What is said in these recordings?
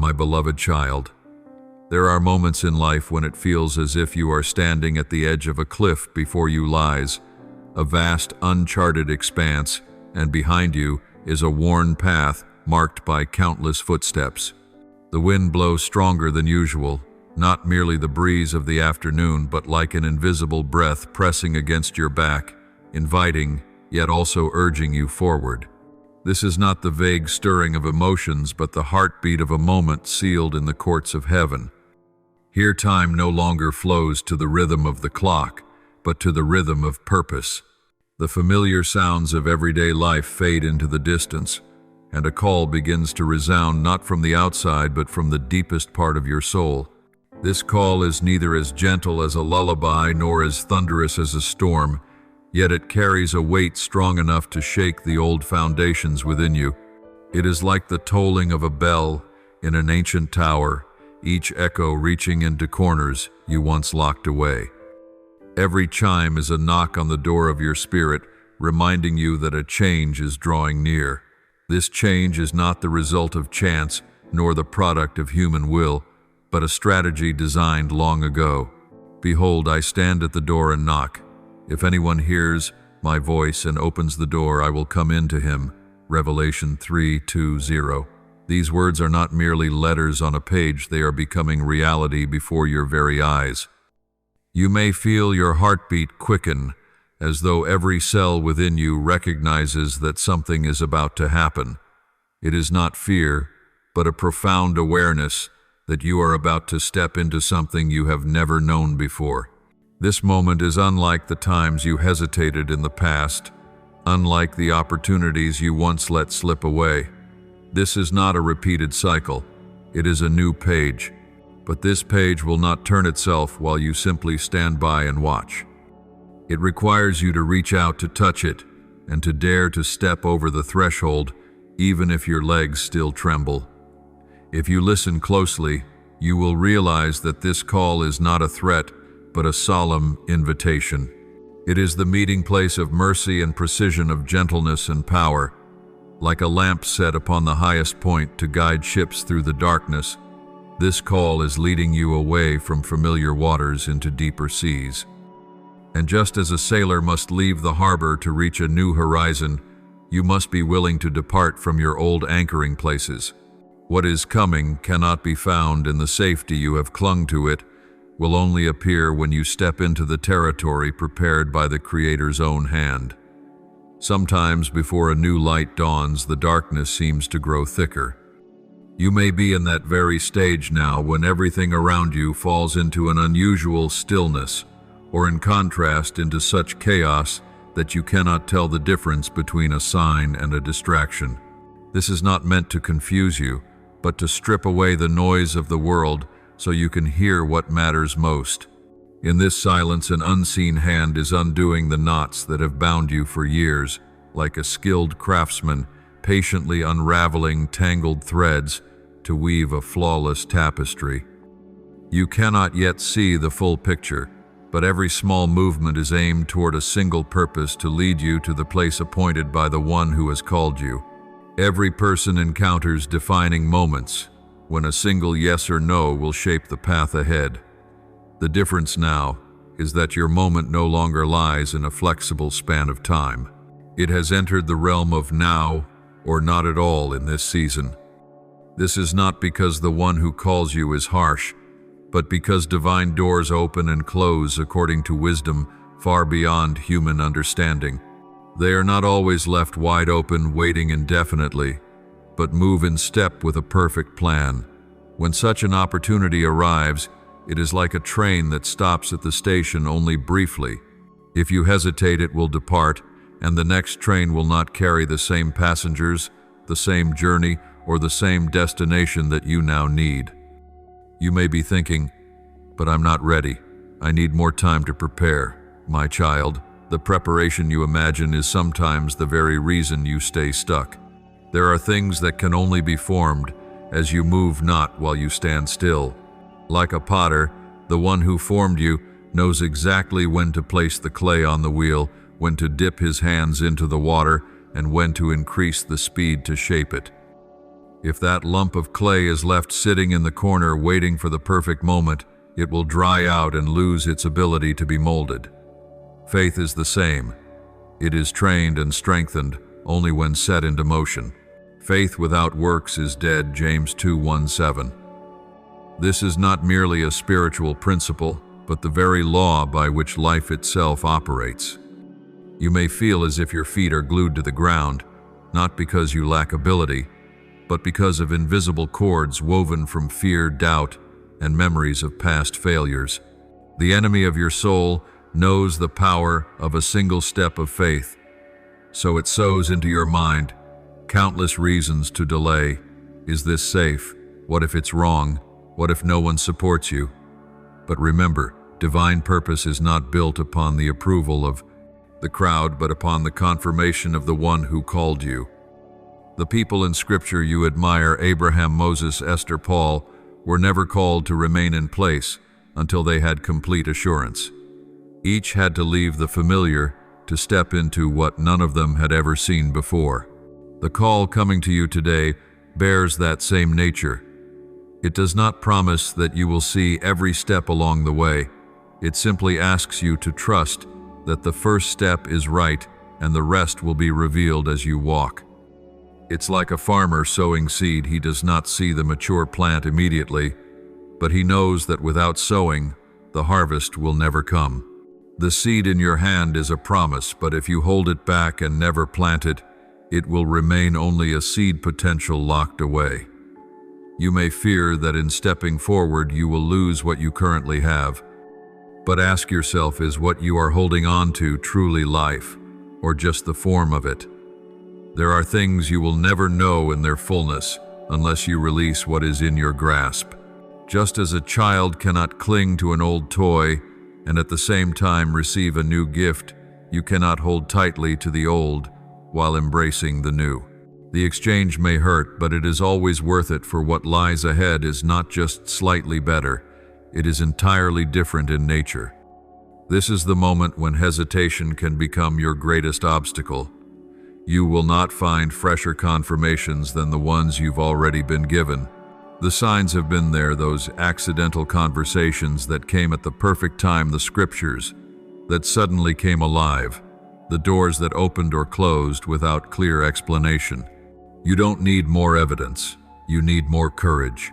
my beloved child. There are moments in life when it feels as if you are standing at the edge of a cliff. Before you lies a vast, uncharted expanse, and behind you is a worn path marked by countless footsteps. The wind blows stronger than usual, not merely the breeze of the afternoon, but like an invisible breath pressing against your back, inviting, yet also urging you forward. This is not the vague stirring of emotions, but the heartbeat of a moment sealed in the courts of heaven. Here time no longer flows to the rhythm of the clock, but to the rhythm of purpose. The familiar sounds of everyday life fade into the distance, and a call begins to resound not from the outside, but from the deepest part of your soul. This call is neither as gentle as a lullaby nor as thunderous as a storm, yet it carries a weight strong enough to shake the old foundations within you. It is like the tolling of a bell in an ancient tower, each echo reaching into corners you once locked away. Every chime is a knock on the door of your spirit, reminding you that a change is drawing near. This change is not the result of chance, nor the product of human will, but a strategy designed long ago. Behold, I stand at the door and knock. If anyone hears my voice and opens the door, I will come in to him. Revelation 3:20. These words are not merely letters on a page, they are becoming reality before your very eyes. You may feel your heartbeat quicken, as though every cell within you recognizes that something is about to happen. It is not fear, but a profound awareness that you are about to step into something you have never known before. This moment is unlike the times you hesitated in the past, unlike the opportunities you once let slip away. This is not a repeated cycle, it is a new page. But this page will not turn itself while you simply stand by and watch. It requires you to reach out to touch it and to dare to step over the threshold, even if your legs still tremble. If you listen closely, you will realize that this call is not a threat, but a solemn invitation. It is the meeting place of mercy and precision, of gentleness and power. Like a lamp set upon the highest point to guide ships through the darkness, this call is leading you away from familiar waters into deeper seas. And just as a sailor must leave the harbor to reach a new horizon, you must be willing to depart from your old anchoring places. What is coming cannot be found in the safety you have clung to. It will only appear when you step into the territory prepared by the Creator's own hand. Sometimes before a new light dawns, the darkness seems to grow thicker. You may be in that very stage now when everything around you falls into an unusual stillness, or in contrast into such chaos that you cannot tell the difference between a sign and a distraction. This is not meant to confuse you, but to strip away the noise of the world so you can hear what matters most. In this silence, an unseen hand is undoing the knots that have bound you for years, like a skilled craftsman patiently unraveling tangled threads to weave a flawless tapestry. You cannot yet see the full picture, but every small movement is aimed toward a single purpose: to lead you to the place appointed by the one who has called you. Every person encounters defining moments when a single yes or no will shape the path ahead. The difference now is that your moment no longer lies in a flexible span of time. It has entered the realm of now or not at all in this season. This is not because the one who calls you is harsh, but because divine doors open and close according to wisdom far beyond human understanding. They are not always left wide open, waiting indefinitely, but move in step with a perfect plan. When such an opportunity arrives, it is like a train that stops at the station only briefly. If you hesitate, it will depart, and the next train will not carry the same passengers, the same journey, or the same destination that you now need. You may be thinking, but I'm not ready. I need more time to prepare. My child, the preparation you imagine is sometimes the very reason you stay stuck. There are things that can only be formed as you move, not while you stand still. Like a potter, the one who formed you knows exactly when to place the clay on the wheel, when to dip his hands into the water, and when to increase the speed to shape it. If that lump of clay is left sitting in the corner waiting for the perfect moment, it will dry out and lose its ability to be molded. Faith is the same. It is trained and strengthened only when set into motion. Faith without works is dead, James 2:1-7. This is not merely a spiritual principle, but the very law by which life itself operates. You may feel as if your feet are glued to the ground, not because you lack ability, but because of invisible cords woven from fear, doubt, and memories of past failures. The enemy of your soul knows the power of a single step of faith, so it sows into your mind countless reasons to delay. Is this safe? What if it's wrong? What if no one supports you? But remember, divine purpose is not built upon the approval of the crowd, but upon the confirmation of the one who called you. The people in Scripture you admire, Abraham, Moses, Esther, Paul, were never called to remain in place until they had complete assurance. Each had to leave the familiar to step into what none of them had ever seen before. The call coming to you today bears that same nature. It does not promise that you will see every step along the way. It simply asks you to trust that the first step is right and the rest will be revealed as you walk. It's like a farmer sowing seed. He does not see the mature plant immediately, but he knows that without sowing, the harvest will never come. The seed in your hand is a promise, but if you hold it back and never plant it, it will remain only a seed potential locked away. You may fear that in stepping forward you will lose what you currently have, but ask yourself, is what you are holding on to truly life, or just the form of it? There are things you will never know in their fullness unless you release what is in your grasp. Just as a child cannot cling to an old toy and at the same time receive a new gift, you cannot hold tightly to the old while embracing the new. The exchange may hurt, but it is always worth it, for what lies ahead is not just slightly better, it is entirely different in nature. This is the moment when hesitation can become your greatest obstacle. You will not find fresher confirmations than the ones you've already been given. The signs have been there, those accidental conversations that came at the perfect time, the scriptures that suddenly came alive, the doors that opened or closed without clear explanation. You don't need more evidence, you need more courage.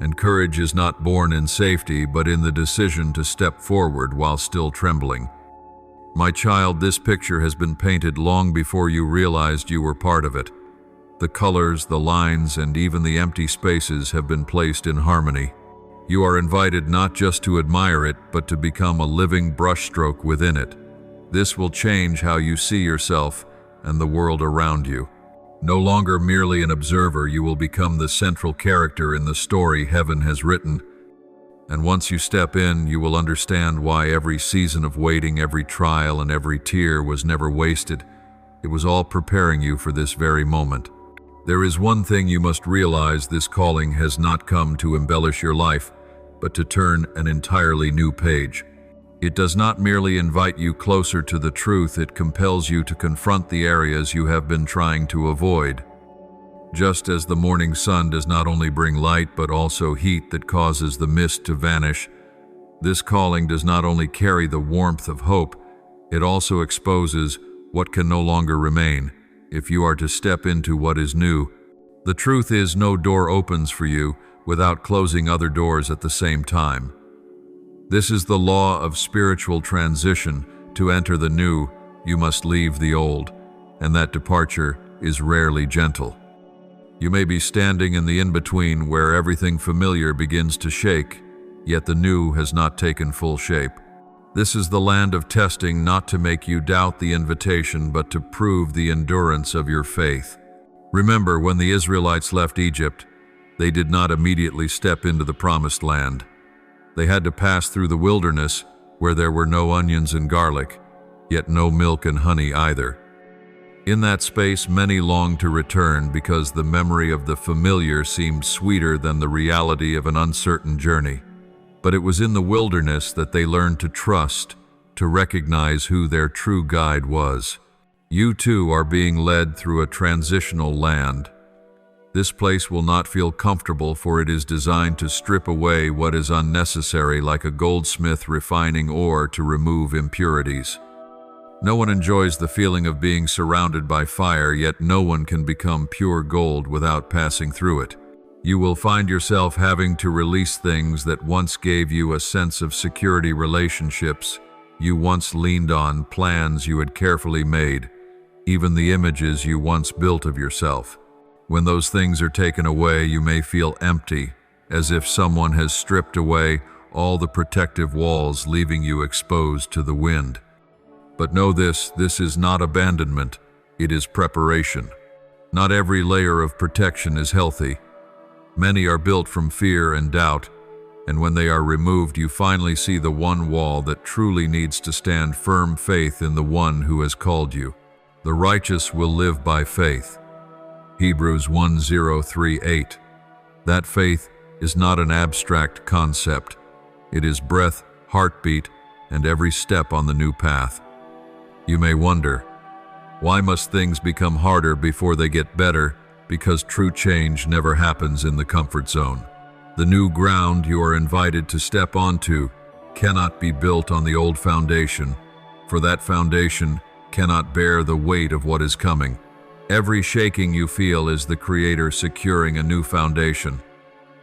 And courage is not born in safety, but in the decision to step forward while still trembling. My child, this picture has been painted long before you realized you were part of it. The colors, the lines, and even the empty spaces have been placed in harmony. You are invited not just to admire it, but to become a living brushstroke within it. This will change how you see yourself and the world around you. No longer merely an observer, you will become the central character in the story heaven has written. And once you step in, you will understand why every season of waiting, every trial, and every tear was never wasted. It was all preparing you for this very moment. There is one thing you must realize: this calling has not come to embellish your life, but to turn an entirely new page. It does not merely invite you closer to the truth, it compels you to confront the areas you have been trying to avoid. Just as the morning sun does not only bring light but also heat that causes the mist to vanish, this calling does not only carry the warmth of hope, it also exposes what can no longer remain if you are to step into what is new. The truth is, no door opens for you without closing other doors at the same time. This is the law of spiritual transition. To enter the new, you must leave the old, and that departure is rarely gentle. You may be standing in the in-between where everything familiar begins to shake, yet the new has not taken full shape. This is the land of testing, not to make you doubt the invitation, but to prove the endurance of your faith. Remember, when the Israelites left Egypt, they did not immediately step into the promised land. They had to pass through the wilderness, where there were no onions and garlic, yet no milk and honey either. In that space, many longed to return because the memory of the familiar seemed sweeter than the reality of an uncertain journey. But it was in the wilderness that they learned to trust, to recognize who their true guide was. You too are being led through a transitional land. This place will not feel comfortable, for it is designed to strip away what is unnecessary, like a goldsmith refining ore to remove impurities. No one enjoys the feeling of being surrounded by fire, yet no one can become pure gold without passing through it. You will find yourself having to release things that once gave you a sense of security, relationships you once leaned on, plans you had carefully made, even the images you once built of yourself. When those things are taken away, you may feel empty, as if someone has stripped away all the protective walls, leaving you exposed to the wind. But know this is not abandonment, it is preparation. Not every layer of protection is healthy. Many are built from fear and doubt, and when they are removed, you finally see the one wall that truly needs to stand firm: faith in the one who has called you. The righteous will live by faith. Hebrews 1:0-3-8. That faith is not an abstract concept. It is breath, heartbeat, and every step on the new path. You may wonder, why must things become harder before they get better? Because true change never happens in the comfort zone. The new ground you are invited to step onto cannot be built on the old foundation, for that foundation cannot bear the weight of what is coming. Every shaking you feel is the Creator securing a new foundation,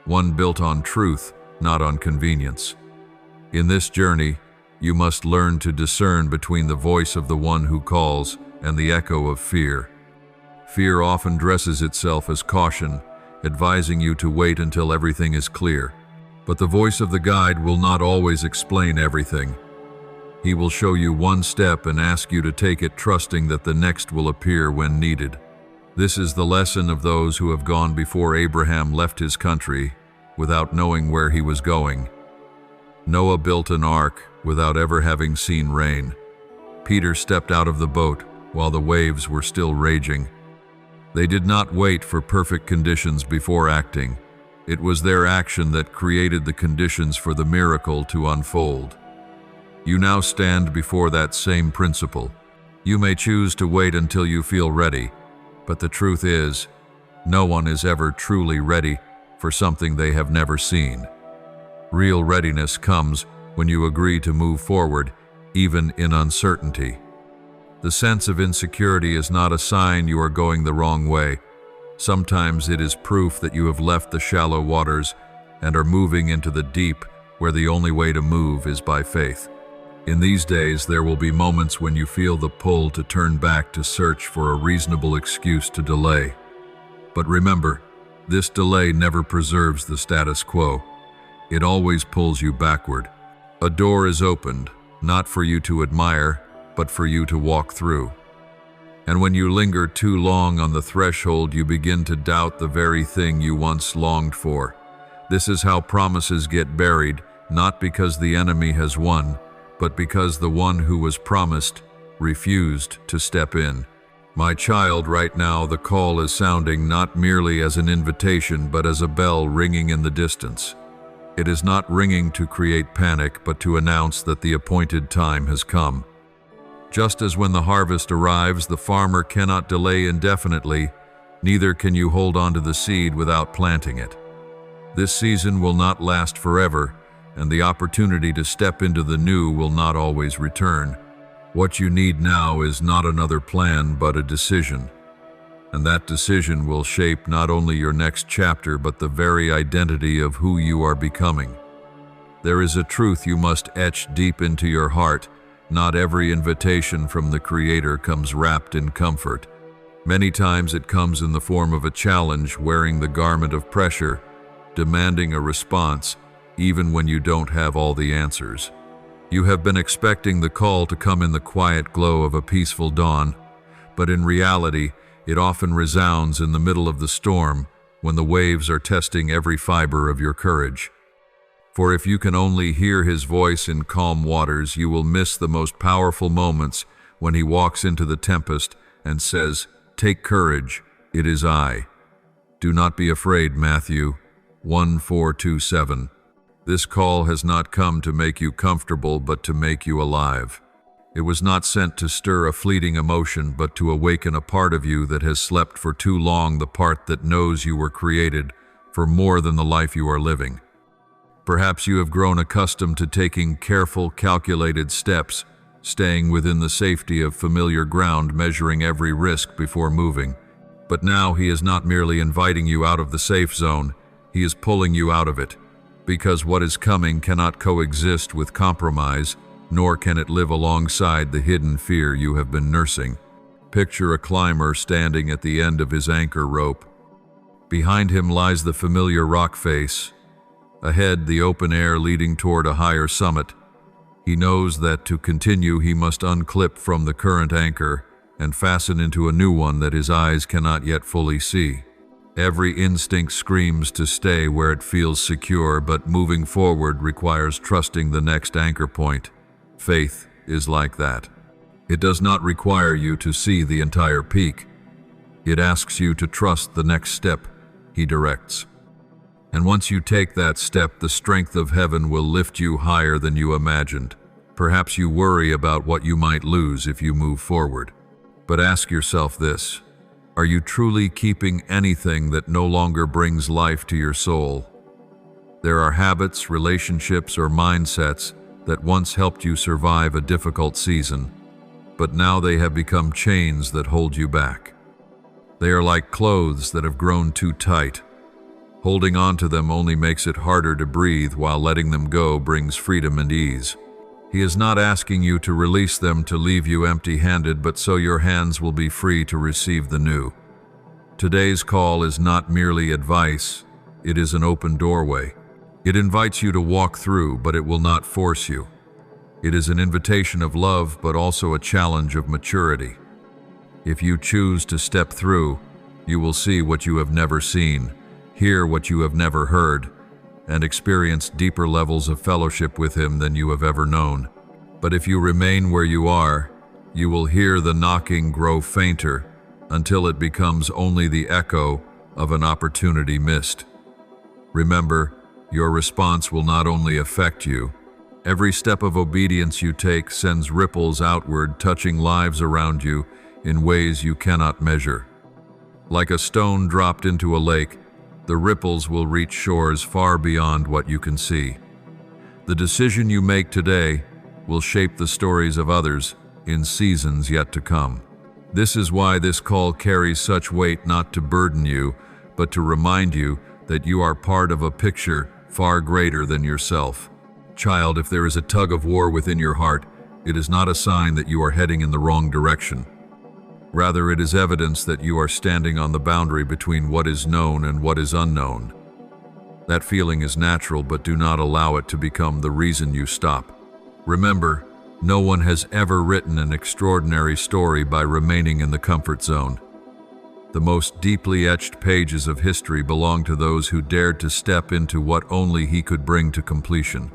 one built on truth, not on convenience. In this journey, you must learn to discern between the voice of the one who calls and the echo of fear. Fear often dresses itself as caution, advising you to wait until everything is clear. But the voice of the guide will not always explain everything. He will show you one step and ask you to take it, trusting that the next will appear when needed. This is the lesson of those who have gone before. Abraham left his country without knowing where he was going. Noah built an ark without ever having seen rain. Peter stepped out of the boat while the waves were still raging. They did not wait for perfect conditions before acting. It was their action that created the conditions for the miracle to unfold. You now stand before that same principle. You may choose to wait until you feel ready, but the truth is, no one is ever truly ready for something they have never seen. Real readiness comes when you agree to move forward, even in uncertainty. The sense of insecurity is not a sign you are going the wrong way. Sometimes it is proof that you have left the shallow waters and are moving into the deep, where the only way to move is by faith. In these days, there will be moments when you feel the pull to turn back, to search for a reasonable excuse to delay. But remember, this delay never preserves the status quo. It always pulls you backward. A door is opened, not for you to admire, but for you to walk through. And when you linger too long on the threshold, you begin to doubt the very thing you once longed for. This is how promises get buried, not because the enemy has won, but because the one who was promised refused to step in. My child, right now the call is sounding not merely as an invitation, but as a bell ringing in the distance. It is not ringing to create panic, but to announce that the appointed time has come. Just as when the harvest arrives, the farmer cannot delay indefinitely, neither can you hold on to the seed without planting it. This season will not last forever, and the opportunity to step into the new will not always return. What you need now is not another plan, but a decision. And that decision will shape not only your next chapter, but the very identity of who you are becoming. There is a truth you must etch deep into your heart. Not every invitation from the Creator comes wrapped in comfort. Many times it comes in the form of a challenge, wearing the garment of pressure, demanding a response, even when you don't have all the answers. You have been expecting the call to come in the quiet glow of a peaceful dawn, but in reality, it often resounds in the middle of the storm, when the waves are testing every fiber of your courage. For if you can only hear His voice in calm waters, you will miss the most powerful moments when He walks into the tempest and says, "Take courage, it is I." Do not be afraid, Matthew 1:4-7. This call has not come to make you comfortable, but to make you alive. It was not sent to stir a fleeting emotion, but to awaken a part of you that has slept for too long, the part that knows you were created for more than the life you are living. Perhaps you have grown accustomed to taking careful, calculated steps, staying within the safety of familiar ground, measuring every risk before moving. But now he is not merely inviting you out of the safe zone, he is pulling you out of it, because what is coming cannot coexist with compromise, nor can it live alongside the hidden fear you have been nursing. Picture a climber standing at the end of his anchor rope. Behind him lies the familiar rock face. Ahead, the open air leading toward a higher summit. He knows that to continue he must unclip from the current anchor and fasten into a new one that his eyes cannot yet fully see. Every instinct screams to stay where it feels secure, but moving forward requires trusting the next anchor point. Faith is like that. It does not require you to see the entire peak. It asks you to trust the next step he directs. And once you take that step, the strength of heaven will lift you higher than you imagined. Perhaps you worry about what you might lose if you move forward. But ask yourself this: are you truly keeping anything that no longer brings life to your soul? There are habits, relationships, or mindsets that once helped you survive a difficult season, but now they have become chains that hold you back. They are like clothes that have grown too tight. Holding on to them only makes it harder to breathe, while letting them go brings freedom and ease. He is not asking you to release them to leave you empty-handed, but so your hands will be free to receive the new. Today's call is not merely advice, it is an open doorway. It invites you to walk through, but it will not force you. It is an invitation of love, but also a challenge of maturity. If you choose to step through, you will see what you have never seen, hear what you have never heard, and experience deeper levels of fellowship with him than you have ever known. But if you remain where you are, you will hear the knocking grow fainter until it becomes only the echo of an opportunity missed. Remember, your response will not only affect you. Every step of obedience you take sends ripples outward, touching lives around you in ways you cannot measure. Like a stone dropped into a lake, the ripples will reach shores far beyond what you can see. The decision you make today will shape the stories of others in seasons yet to come. This is why this call carries such weight, not to burden you, but to remind you that you are part of a picture far greater than yourself. Child, if there is a tug of war within your heart, it is not a sign that you are heading in the wrong direction. Rather, it is evidence that you are standing on the boundary between what is known and what is unknown. That feeling is natural, but do not allow it to become the reason you stop. Remember, no one has ever written an extraordinary story by remaining in the comfort zone. The most deeply etched pages of history belong to those who dared to step into what only he could bring to completion.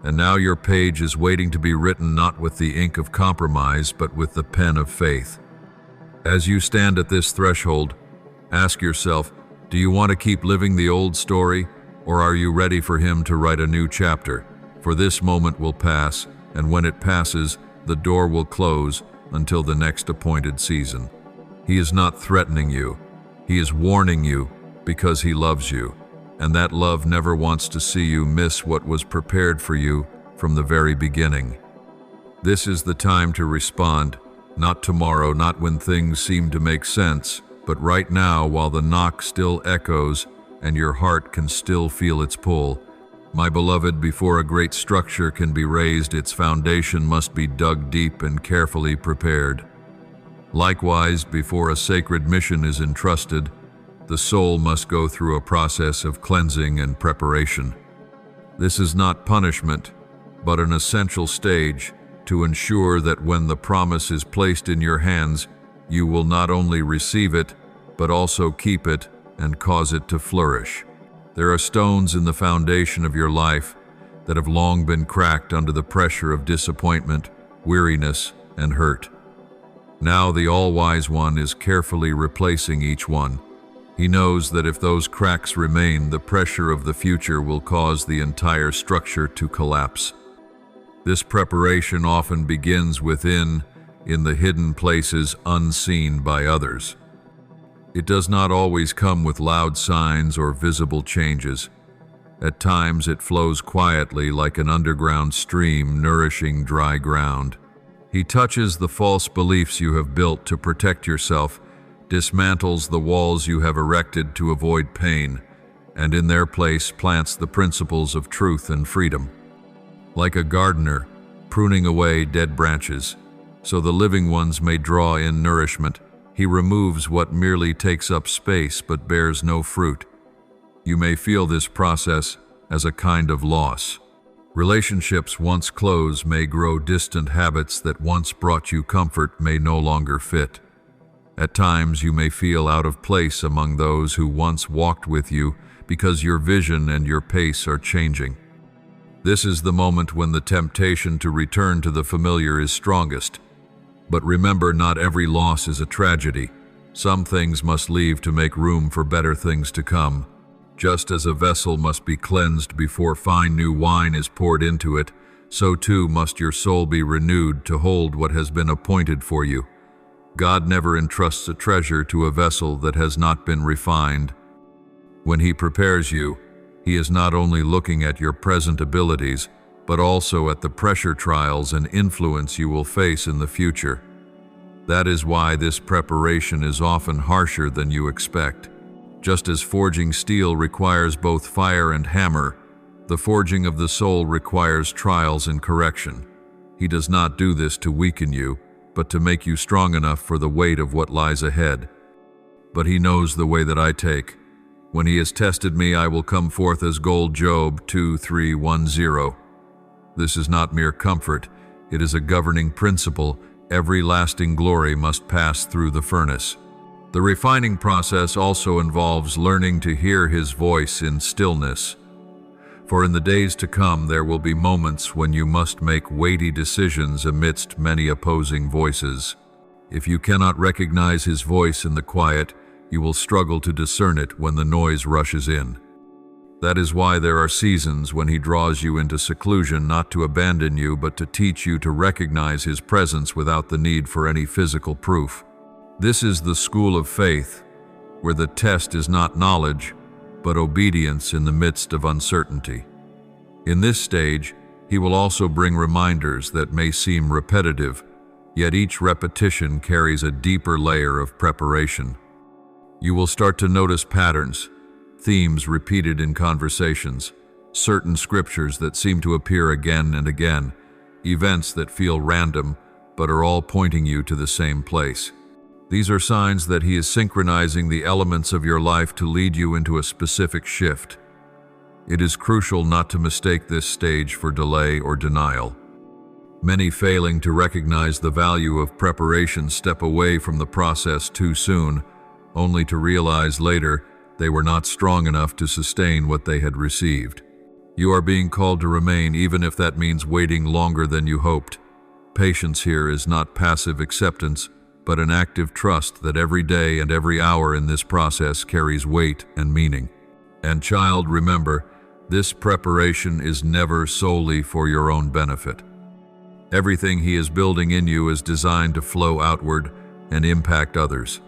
And now your page is waiting to be written, not with the ink of compromise, but with the pen of faith. As you stand at this threshold, ask yourself, do you want to keep living the old story, or are you ready for him to write a new chapter? For this moment will pass, and when it passes, the door will close until the next appointed season. He is not threatening you. He is warning you because he loves you, and that love never wants to see you miss what was prepared for you from the very beginning. This is the time to respond, not tomorrow, not when things seem to make sense, but right now, while the knock still echoes and your heart can still feel its pull. My beloved, before a great structure can be raised, its foundation must be dug deep and carefully prepared. Likewise, before a sacred mission is entrusted, the soul must go through a process of cleansing and preparation. This is not punishment, but an essential stage to ensure that when the promise is placed in your hands, you will not only receive it, but also keep it and cause it to flourish. There are stones in the foundation of your life that have long been cracked under the pressure of disappointment, weariness, and hurt. Now the All-Wise One is carefully replacing each one. He knows that if those cracks remain, the pressure of the future will cause the entire structure to collapse. This preparation often begins within, in the hidden places unseen by others. It does not always come with loud signs or visible changes. At times it flows quietly like an underground stream nourishing dry ground. He touches the false beliefs you have built to protect yourself, dismantles the walls you have erected to avoid pain, and in their place plants the principles of truth and freedom. Like a gardener, pruning away dead branches, so the living ones may draw in nourishment, he removes what merely takes up space but bears no fruit. You may feel this process as a kind of loss. Relationships once close may grow distant. Habits that once brought you comfort may no longer fit. At times you may feel out of place among those who once walked with you because your vision and your pace are changing. This is the moment when the temptation to return to the familiar is strongest. But remember, not every loss is a tragedy. Some things must leave to make room for better things to come. Just as a vessel must be cleansed before fine new wine is poured into it, so too must your soul be renewed to hold what has been appointed for you. God never entrusts a treasure to a vessel that has not been refined. When He prepares you, He is not only looking at your present abilities, but also at the pressure, trials, and influence you will face in the future. That is why this preparation is often harsher than you expect. Just as forging steel requires both fire and hammer, the forging of the soul requires trials and correction. He does not do this to weaken you, but to make you strong enough for the weight of what lies ahead. But He knows the way that I take. When He has tested me, I will come forth as gold. Job 2:3-10. This is not mere comfort, it is a governing principle. Every lasting glory must pass through the furnace. The refining process also involves learning to hear His voice in stillness. For in the days to come there will be moments when you must make weighty decisions amidst many opposing voices. If you cannot recognize His voice in the quiet, you will struggle to discern it when the noise rushes in. That is why there are seasons when He draws you into seclusion, not to abandon you, but to teach you to recognize His presence without the need for any physical proof. This is the school of faith, where the test is not knowledge, but obedience in the midst of uncertainty. In this stage, He will also bring reminders that may seem repetitive, yet each repetition carries a deeper layer of preparation. You will start to notice patterns, themes repeated in conversations, certain scriptures that seem to appear again and again, events that feel random but are all pointing you to the same place. These are signs that He is synchronizing the elements of your life to lead you into a specific shift. It is crucial not to mistake this stage for delay or denial. Many, failing to recognize the value of preparation, step away from the process too soon, only to realize later they were not strong enough to sustain what they had received. You are being called to remain, even if that means waiting longer than you hoped. Patience here is not passive acceptance, but an active trust that every day and every hour in this process carries weight and meaning. And child, remember, this preparation is never solely for your own benefit. Everything He is building in you is designed to flow outward and impact others.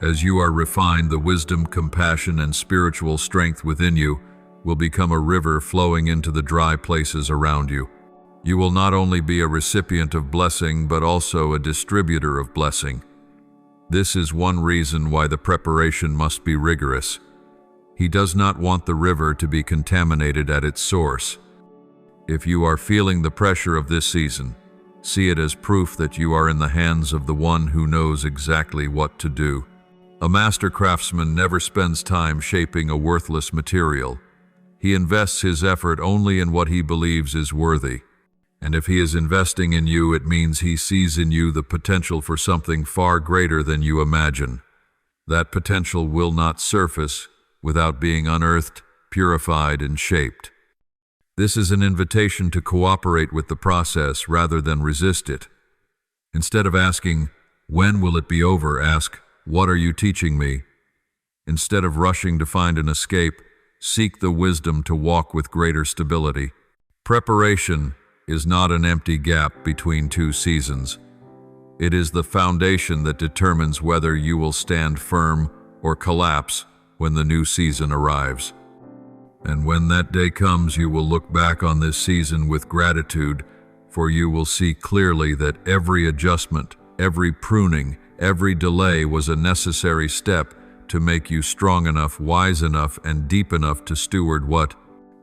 As you are refined, the wisdom, compassion, and spiritual strength within you will become a river flowing into the dry places around you. You will not only be a recipient of blessing, but also a distributor of blessing. This is one reason why the preparation must be rigorous. He does not want the river to be contaminated at its source. If you are feeling the pressure of this season, see it as proof that you are in the hands of the one who knows exactly what to do. A master craftsman never spends time shaping a worthless material. He invests his effort only in what he believes is worthy. And if he is investing in you, it means he sees in you the potential for something far greater than you imagine. That potential will not surface without being unearthed, purified, and shaped. This is an invitation to cooperate with the process rather than resist it. Instead of asking, "When will it be over?" ask, "What are you teaching me?" Instead of rushing to find an escape, seek the wisdom to walk with greater stability. Preparation is not an empty gap between two seasons. It is the foundation that determines whether you will stand firm or collapse when the new season arrives. And when that day comes, you will look back on this season with gratitude, for you will see clearly that every adjustment, every pruning, every delay was a necessary step to make you strong enough, wise enough, and deep enough to steward what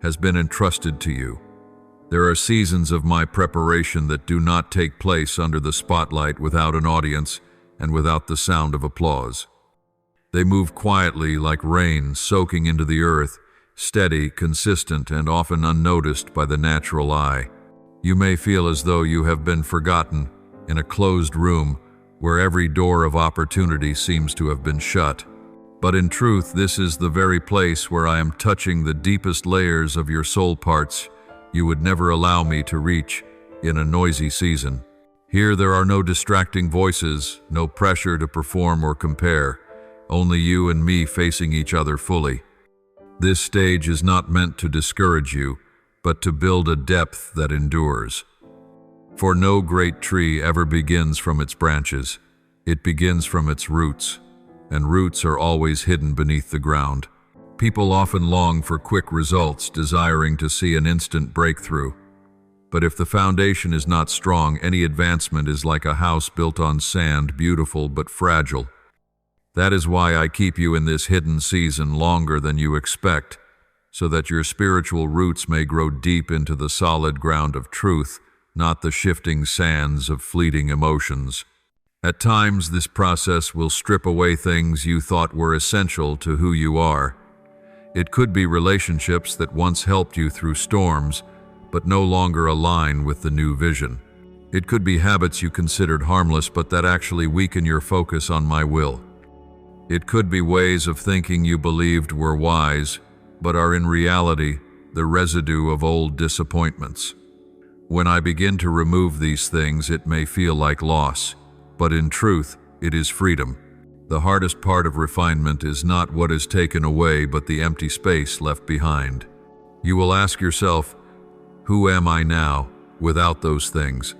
has been entrusted to you. There are seasons of my preparation that do not take place under the spotlight, without an audience and without the sound of applause. They move quietly like rain soaking into the earth, steady, consistent, and often unnoticed by the natural eye. You may feel as though you have been forgotten in a closed room where every door of opportunity seems to have been shut. But in truth, this is the very place where I am touching the deepest layers of your soul parts you would never allow me to reach in a noisy season. Here there are no distracting voices, no pressure to perform or compare, only you and me facing each other fully. This stage is not meant to discourage you, but to build a depth that endures. For no great tree ever begins from its branches. It begins from its roots, and roots are always hidden beneath the ground. People often long for quick results, desiring to see an instant breakthrough. But if the foundation is not strong, any advancement is like a house built on sand, beautiful but fragile. That is why I keep you in this hidden season longer than you expect, so that your spiritual roots may grow deep into the solid ground of truth, not the shifting sands of fleeting emotions. At times, this process will strip away things you thought were essential to who you are. It could be relationships that once helped you through storms, but no longer align with the new vision. It could be habits you considered harmless, but that actually weaken your focus on my will. It could be ways of thinking you believed were wise, but are in reality the residue of old disappointments. When I begin to remove these things, it may feel like loss, but in truth, it is freedom. The hardest part of refinement is not what is taken away, but the empty space left behind. You will ask yourself, who am I now without those things?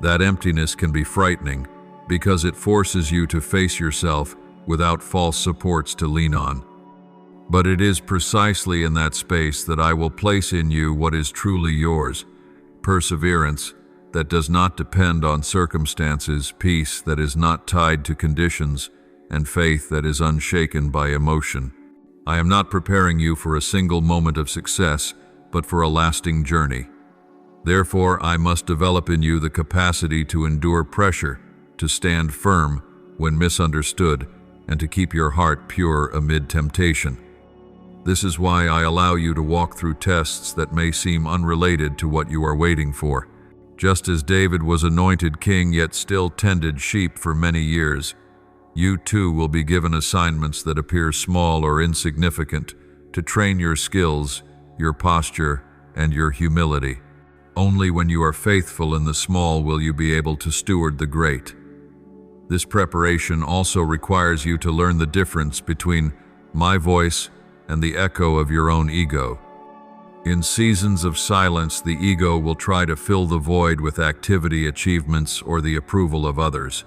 That emptiness can be frightening because it forces you to face yourself without false supports to lean on. But it is precisely in that space that I will place in you what is truly yours: perseverance that does not depend on circumstances, peace that is not tied to conditions, and faith that is unshaken by emotion. I am not preparing you for a single moment of success, but for a lasting journey. Therefore, I must develop in you the capacity to endure pressure, to stand firm when misunderstood, and to keep your heart pure amid temptation. This is why I allow you to walk through tests that may seem unrelated to what you are waiting for. Just as David was anointed king yet still tended sheep for many years, you too will be given assignments that appear small or insignificant to train your skills, your posture, and your humility. Only when you are faithful in the small will you be able to steward the great. This preparation also requires you to learn the difference between my voice and the echo of your own ego. In seasons of silence, the ego will try to fill the void with activity, achievements, or the approval of others.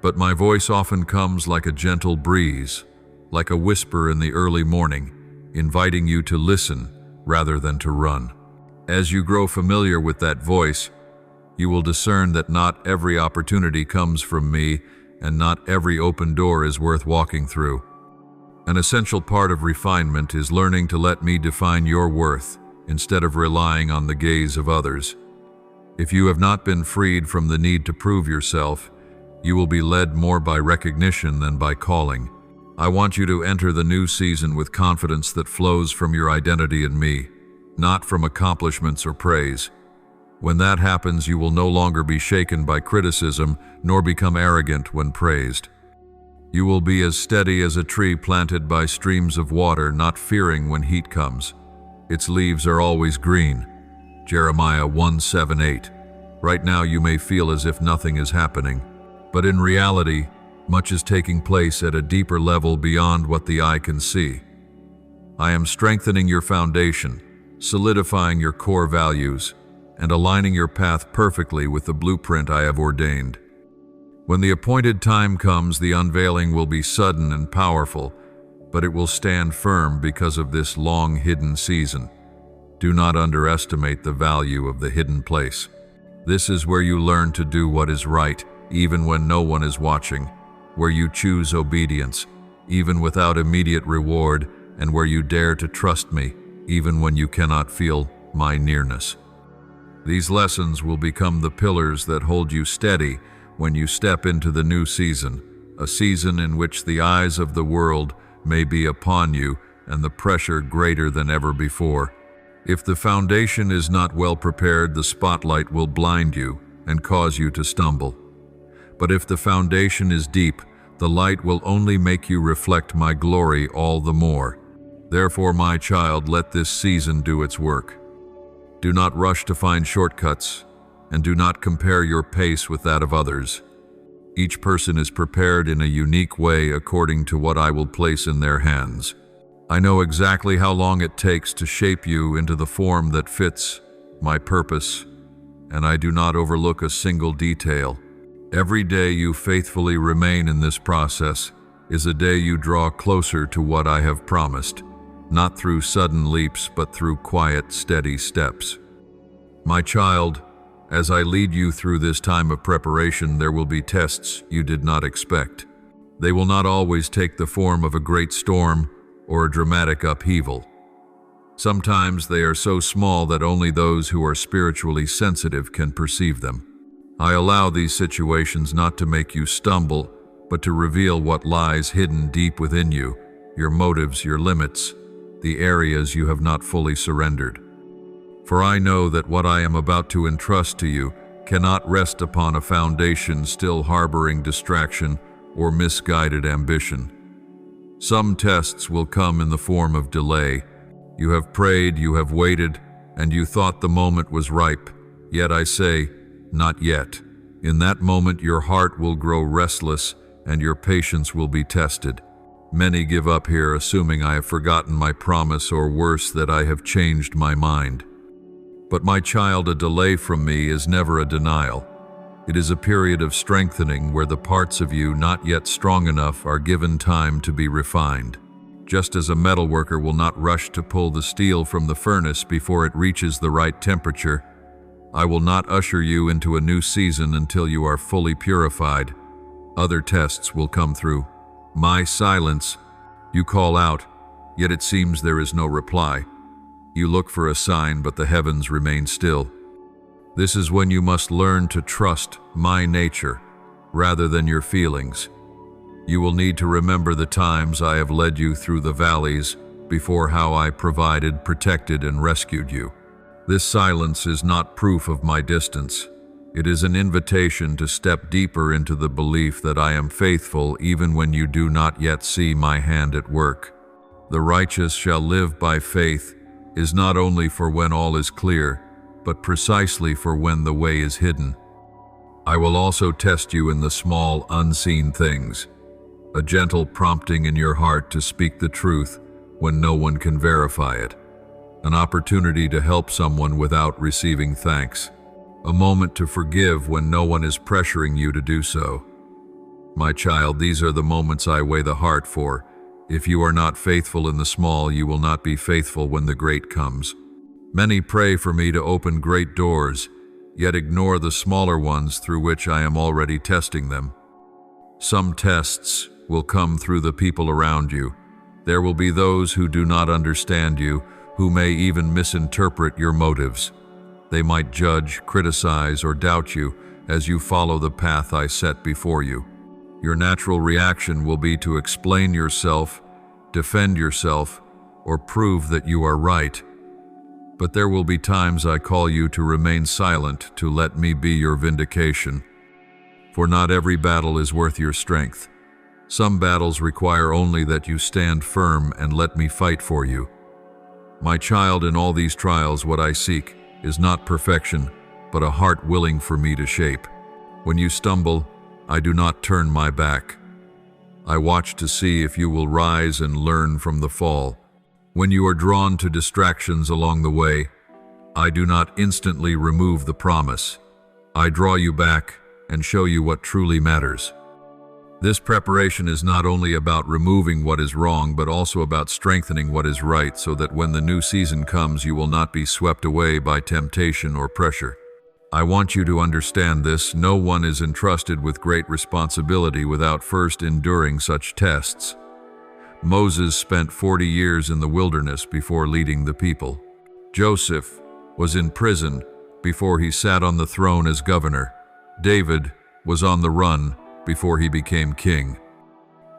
But my voice often comes like a gentle breeze, like a whisper in the early morning, inviting you to listen rather than to run. As you grow familiar with that voice, you will discern that not every opportunity comes from me, and not every open door is worth walking through. An essential part of refinement is learning to let me define your worth instead of relying on the gaze of others. If you have not been freed from the need to prove yourself, you will be led more by recognition than by calling. I want you to enter the new season with confidence that flows from your identity in me, not from accomplishments or praise. When that happens, you will no longer be shaken by criticism, nor become arrogant when praised. You will be as steady as a tree planted by streams of water, not fearing when heat comes. Its leaves are always green. Jeremiah 1:7-8. Right now you may feel as if nothing is happening, but in reality, much is taking place at a deeper level beyond what the eye can see. I am strengthening your foundation, solidifying your core values, and aligning your path perfectly with the blueprint I have ordained. When the appointed time comes, the unveiling will be sudden and powerful, but it will stand firm because of this long-hidden season. Do not underestimate the value of the hidden place. This is where you learn to do what is right, even when no one is watching, where you choose obedience, even without immediate reward, and where you dare to trust me, even when you cannot feel my nearness. These lessons will become the pillars that hold you steady when you step into the new season, a season in which the eyes of the world may be upon you and the pressure greater than ever before. If the foundation is not well prepared, the spotlight will blind you and cause you to stumble. But if the foundation is deep, the light will only make you reflect my glory all the more. Therefore, my child, let this season do its work. Do not rush to find shortcuts, and do not compare your pace with that of others. Each person is prepared in a unique way according to what I will place in their hands. I know exactly how long it takes to shape you into the form that fits my purpose, and I do not overlook a single detail. Every day you faithfully remain in this process is a day you draw closer to what I have promised, not through sudden leaps, but through quiet, steady steps. My child, as I lead you through this time of preparation, there will be tests you did not expect. They will not always take the form of a great storm or a dramatic upheaval. Sometimes they are so small that only those who are spiritually sensitive can perceive them. I allow these situations not to make you stumble, but to reveal what lies hidden deep within you, your motives, your limits, the areas you have not fully surrendered. For I know that what I am about to entrust to you cannot rest upon a foundation still harboring distraction or misguided ambition. Some tests will come in the form of delay. You have prayed, you have waited, and you thought the moment was ripe. Yet I say, not yet. In that moment your heart will grow restless and your patience will be tested. Many give up here, assuming I have forgotten my promise, or worse, that I have changed my mind. But my child, a delay from me is never a denial. It is a period of strengthening where the parts of you not yet strong enough are given time to be refined. Just as a metalworker will not rush to pull the steel from the furnace before it reaches the right temperature, I will not usher you into a new season until you are fully purified. Other tests will come through. My silence. You call out, yet it seems there is no reply. You look for a sign, but the heavens remain still. This is when you must learn to trust my nature rather than your feelings. You will need to remember the times I have led you through the valleys before, how I provided, protected, and rescued you. This silence is not proof of my distance. It is an invitation to step deeper into the belief that I am faithful even when you do not yet see my hand at work. The righteous shall live by faith is not only for when all is clear, but precisely for when the way is hidden. I will also test you in the small, unseen things, a gentle prompting in your heart to speak the truth when no one can verify it, an opportunity to help someone without receiving thanks, a moment to forgive when no one is pressuring you to do so. My child, these are the moments I weigh the heart for. If you are not faithful in the small, you will not be faithful when the great comes. Many pray for me to open great doors, yet ignore the smaller ones through which I am already testing them. Some tests will come through the people around you. There will be those who do not understand you, who may even misinterpret your motives. They might judge, criticize, or doubt you as you follow the path I set before you. Your natural reaction will be to explain yourself, defend yourself, or prove that you are right. But there will be times I call you to remain silent, to let me be your vindication. For not every battle is worth your strength. Some battles require only that you stand firm and let me fight for you. My child, in all these trials, what I seek is not perfection, but a heart willing for me to shape. When you stumble, I do not turn my back. I watch to see if you will rise and learn from the fall. When you are drawn to distractions along the way, I do not instantly remove the promise. I draw you back and show you what truly matters. This preparation is not only about removing what is wrong, but also about strengthening what is right, so that when the new season comes, you will not be swept away by temptation or pressure. I want you to understand this: no one is entrusted with great responsibility without first enduring such tests. Moses spent 40 years in the wilderness before leading the people. Joseph was in prison before he sat on the throne as governor. David was on the run before he became king.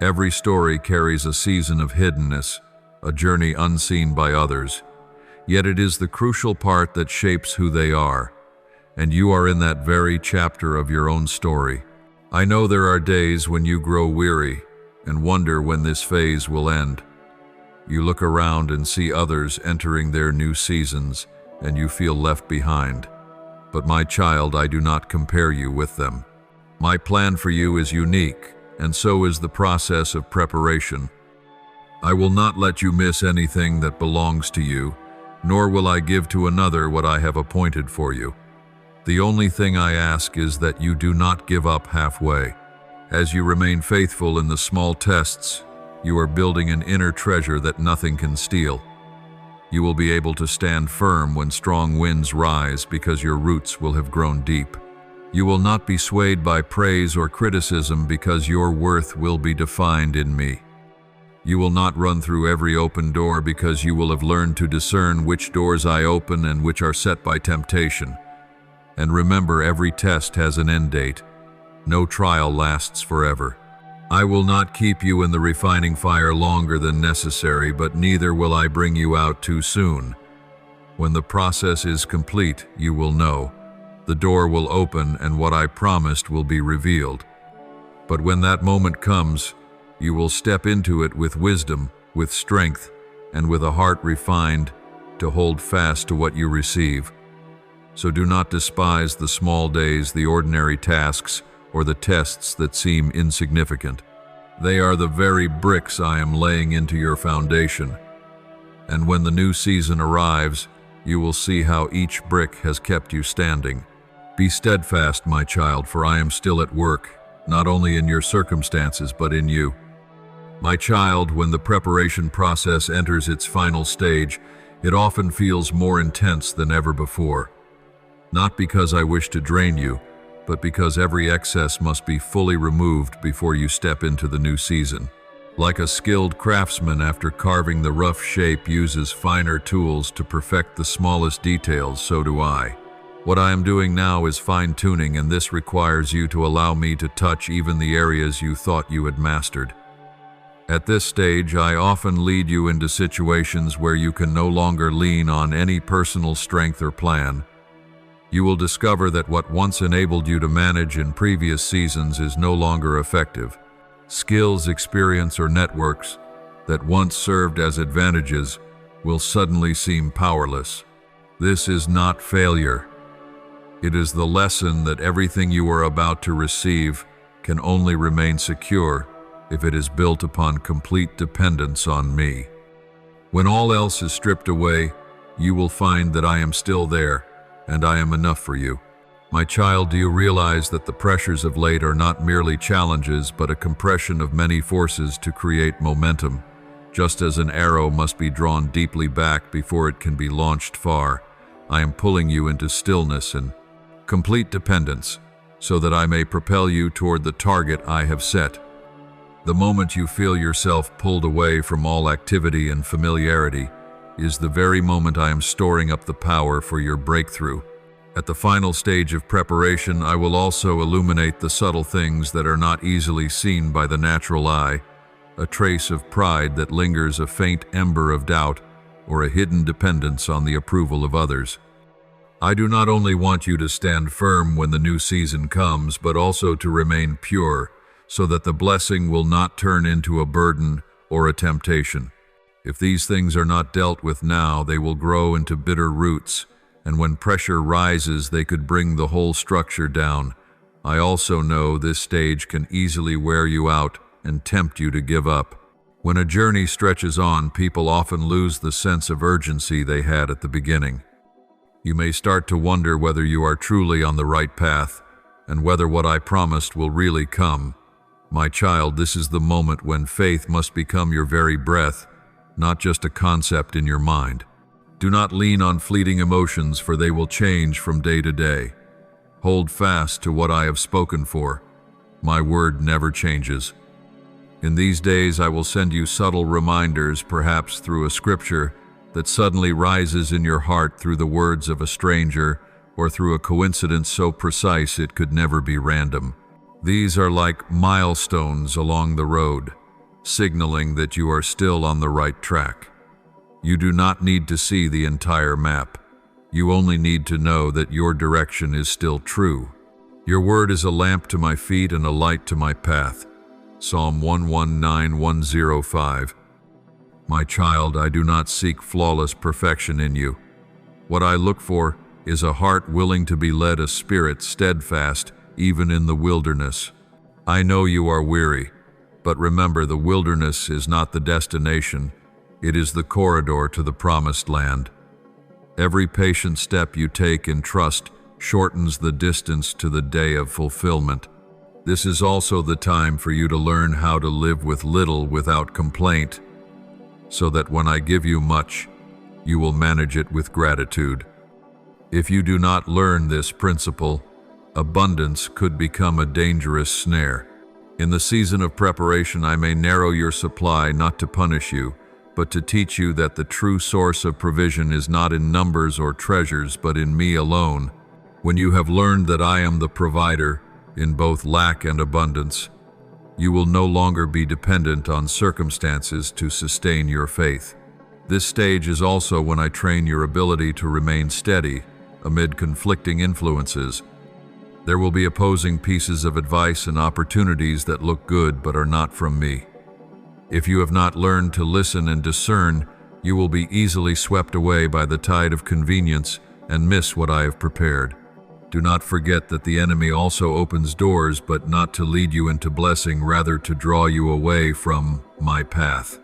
Every story carries a season of hiddenness, a journey unseen by others. Yet it is the crucial part that shapes who they are, and you are in that very chapter of your own story. I know there are days when you grow weary and wonder when this phase will end. You look around and see others entering their new seasons, and you feel left behind. But my child, I do not compare you with them. My plan for you is unique, and so is the process of preparation. I will not let you miss anything that belongs to you, nor will I give to another what I have appointed for you. The only thing I ask is that you do not give up halfway. As you remain faithful in the small tests, you are building an inner treasure that nothing can steal. You will be able to stand firm when strong winds rise because your roots will have grown deep. You will not be swayed by praise or criticism because your worth will be defined in me. You will not run through every open door because you will have learned to discern which doors I open and which are set by temptation. And remember, every test has an end date. No trial lasts forever. I will not keep you in the refining fire longer than necessary, but neither will I bring you out too soon. When the process is complete, you will know. The door will open and what I promised will be revealed. But when that moment comes, you will step into it with wisdom, with strength, and with a heart refined to hold fast to what you receive. So do not despise the small days, the ordinary tasks, or the tests that seem insignificant. They are the very bricks I am laying into your foundation. And when the new season arrives, you will see how each brick has kept you standing. Be steadfast, my child, for I am still at work, not only in your circumstances, but in you. My child, when the preparation process enters its final stage, it often feels more intense than ever before. Not because I wish to drain you, but because every excess must be fully removed before you step into the new season. Like a skilled craftsman, after carving the rough shape, uses finer tools to perfect the smallest details, so do I. What I am doing now is fine-tuning, and this requires you to allow me to touch even the areas you thought you had mastered. At this stage, I often lead you into situations where you can no longer lean on any personal strength or plan. You will discover that what once enabled you to manage in previous seasons is no longer effective. Skills, experience, or networks that once served as advantages will suddenly seem powerless. This is not failure. It is the lesson that everything you are about to receive can only remain secure if it is built upon complete dependence on me. When all else is stripped away, you will find that I am still there, and I am enough for you. My child, do you realize that the pressures of late are not merely challenges, but a compression of many forces to create momentum? Just as an arrow must be drawn deeply back before it can be launched far, I am pulling you into stillness and complete dependence, so that I may propel you toward the target I have set. The moment you feel yourself pulled away from all activity and familiarity is the very moment I am storing up the power for your breakthrough. At the final stage of preparation, I will also illuminate the subtle things that are not easily seen by the natural eye, a trace of pride that lingers, a faint ember of doubt, or a hidden dependence on the approval of others. I do not only want you to stand firm when the new season comes, but also to remain pure, so that the blessing will not turn into a burden or a temptation. If these things are not dealt with now, they will grow into bitter roots, and when pressure rises, they could bring the whole structure down. I also know this stage can easily wear you out and tempt you to give up. When a journey stretches on, people often lose the sense of urgency they had at the beginning. You may start to wonder whether you are truly on the right path and whether what I promised will really come. My child, this is the moment when faith must become your very breath, not just a concept in your mind. Do not lean on fleeting emotions, for they will change from day to day. Hold fast to what I have spoken for. My word never changes. In these days I will send you subtle reminders, perhaps through a scripture that suddenly rises in your heart through the words of a stranger, or through a coincidence so precise it could never be random. These are like milestones along the road, signaling that you are still on the right track. You do not need to see the entire map. You only need to know that your direction is still true. Your word is a lamp to my feet and a light to my path. Psalm 119:105. My child, I do not seek flawless perfection in you. What I look for is a heart willing to be led, a spirit steadfast even in the wilderness. I know you are weary, but remember, the wilderness is not the destination. It is the corridor to the promised land. Every patient step you take in trust shortens the distance to the day of fulfillment. This is also the time for you to learn how to live with little without complaint, so that when I give you much, you will manage it with gratitude. If you do not learn this principle, abundance could become a dangerous snare. In the season of preparation, I may narrow your supply, not to punish you, but to teach you that the true source of provision is not in numbers or treasures, but in me alone. When you have learned that I am the provider in both lack and abundance, you will no longer be dependent on circumstances to sustain your faith. This stage is also when I train your ability to remain steady amid conflicting influences. There will be opposing pieces of advice and opportunities that look good but are not from me. If you have not learned to listen and discern, you will be easily swept away by the tide of convenience and miss what I have prepared. Do not forget that the enemy also opens doors, but not to lead you into blessing, rather to draw you away from my path.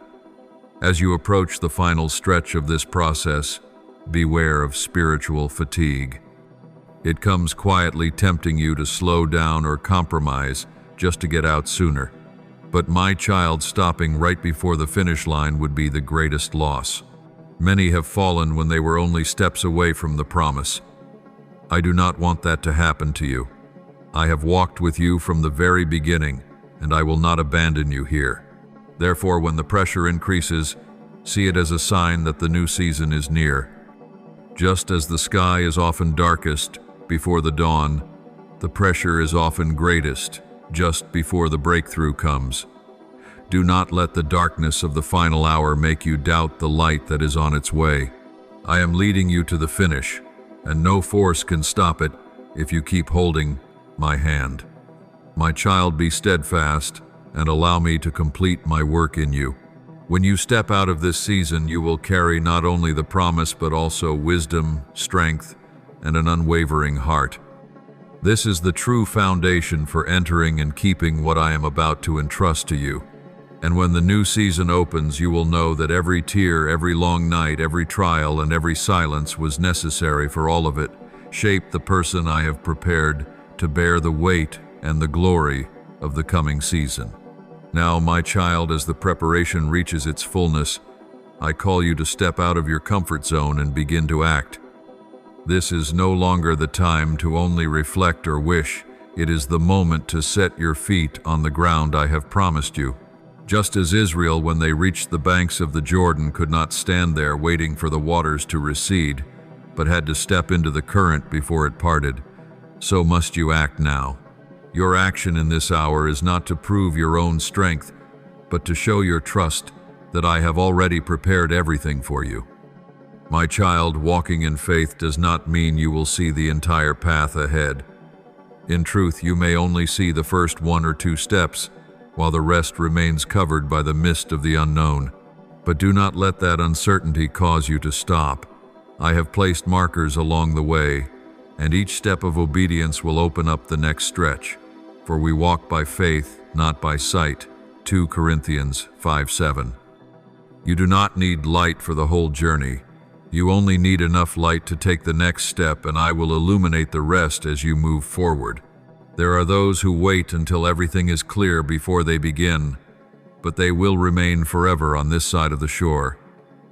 As you approach the final stretch of this process, beware of spiritual fatigue. It comes quietly, tempting you to slow down or compromise just to get out sooner. But my child, stopping right before the finish line would be the greatest loss. Many have fallen when they were only steps away from the promise. I do not want that to happen to you. I have walked with you from the very beginning, and I will not abandon you here. Therefore, when the pressure increases, see it as a sign that the new season is near. Just as the sky is often darkest before the dawn, the pressure is often greatest just before the breakthrough comes. Do not let the darkness of the final hour make you doubt the light that is on its way. I am leading you to the finish, and no force can stop it if you keep holding my hand. My child, be steadfast and allow me to complete my work in you. When you step out of this season, you will carry not only the promise but also wisdom, strength, and an unwavering heart. This is the true foundation for entering and keeping what I am about to entrust to you. And when the new season opens, you will know that every tear, every long night, every trial, and every silence was necessary, for all of it shaped the person I have prepared to bear the weight and the glory of the coming season. Now, my child, as the preparation reaches its fullness, I call you to step out of your comfort zone and begin to act. This is no longer the time to only reflect or wish. It is the moment to set your feet on the ground I have promised you. Just as Israel, when they reached the banks of the Jordan, could not stand there waiting for the waters to recede, but had to step into the current before it parted, so must you act now. Your action in this hour is not to prove your own strength, but to show your trust that I have already prepared everything for you. My child, walking in faith does not mean you will see the entire path ahead. In truth, you may only see the first 1 or 2 steps, while the rest remains covered by the mist of the unknown. But do not let that uncertainty cause you to stop. I have placed markers along the way, and each step of obedience will open up the next stretch. For we walk by faith, not by sight. 2 Corinthians 5:7. You do not need light for the whole journey. You only need enough light to take the next step, and I will illuminate the rest as you move forward. There are those who wait until everything is clear before they begin, but they will remain forever on this side of the shore.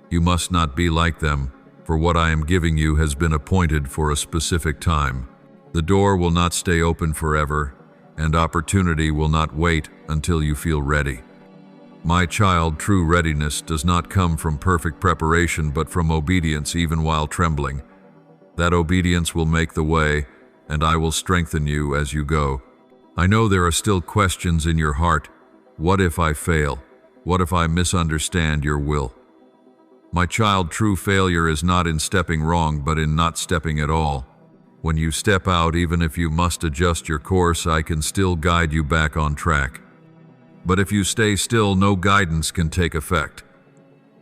You must not be like them, for what I am giving you has been appointed for a specific time. The door will not stay open forever, and opportunity will not wait until you feel ready. My child, true readiness does not come from perfect preparation, but from obedience even while trembling. That obedience will make the way, and I will strengthen you as you go. I know there are still questions in your heart. What if I fail? What if I misunderstand your will? My child, true failure is not in stepping wrong, but in not stepping at all. When you step out, even if you must adjust your course, I can still guide you back on track. But if you stay still, no guidance can take effect.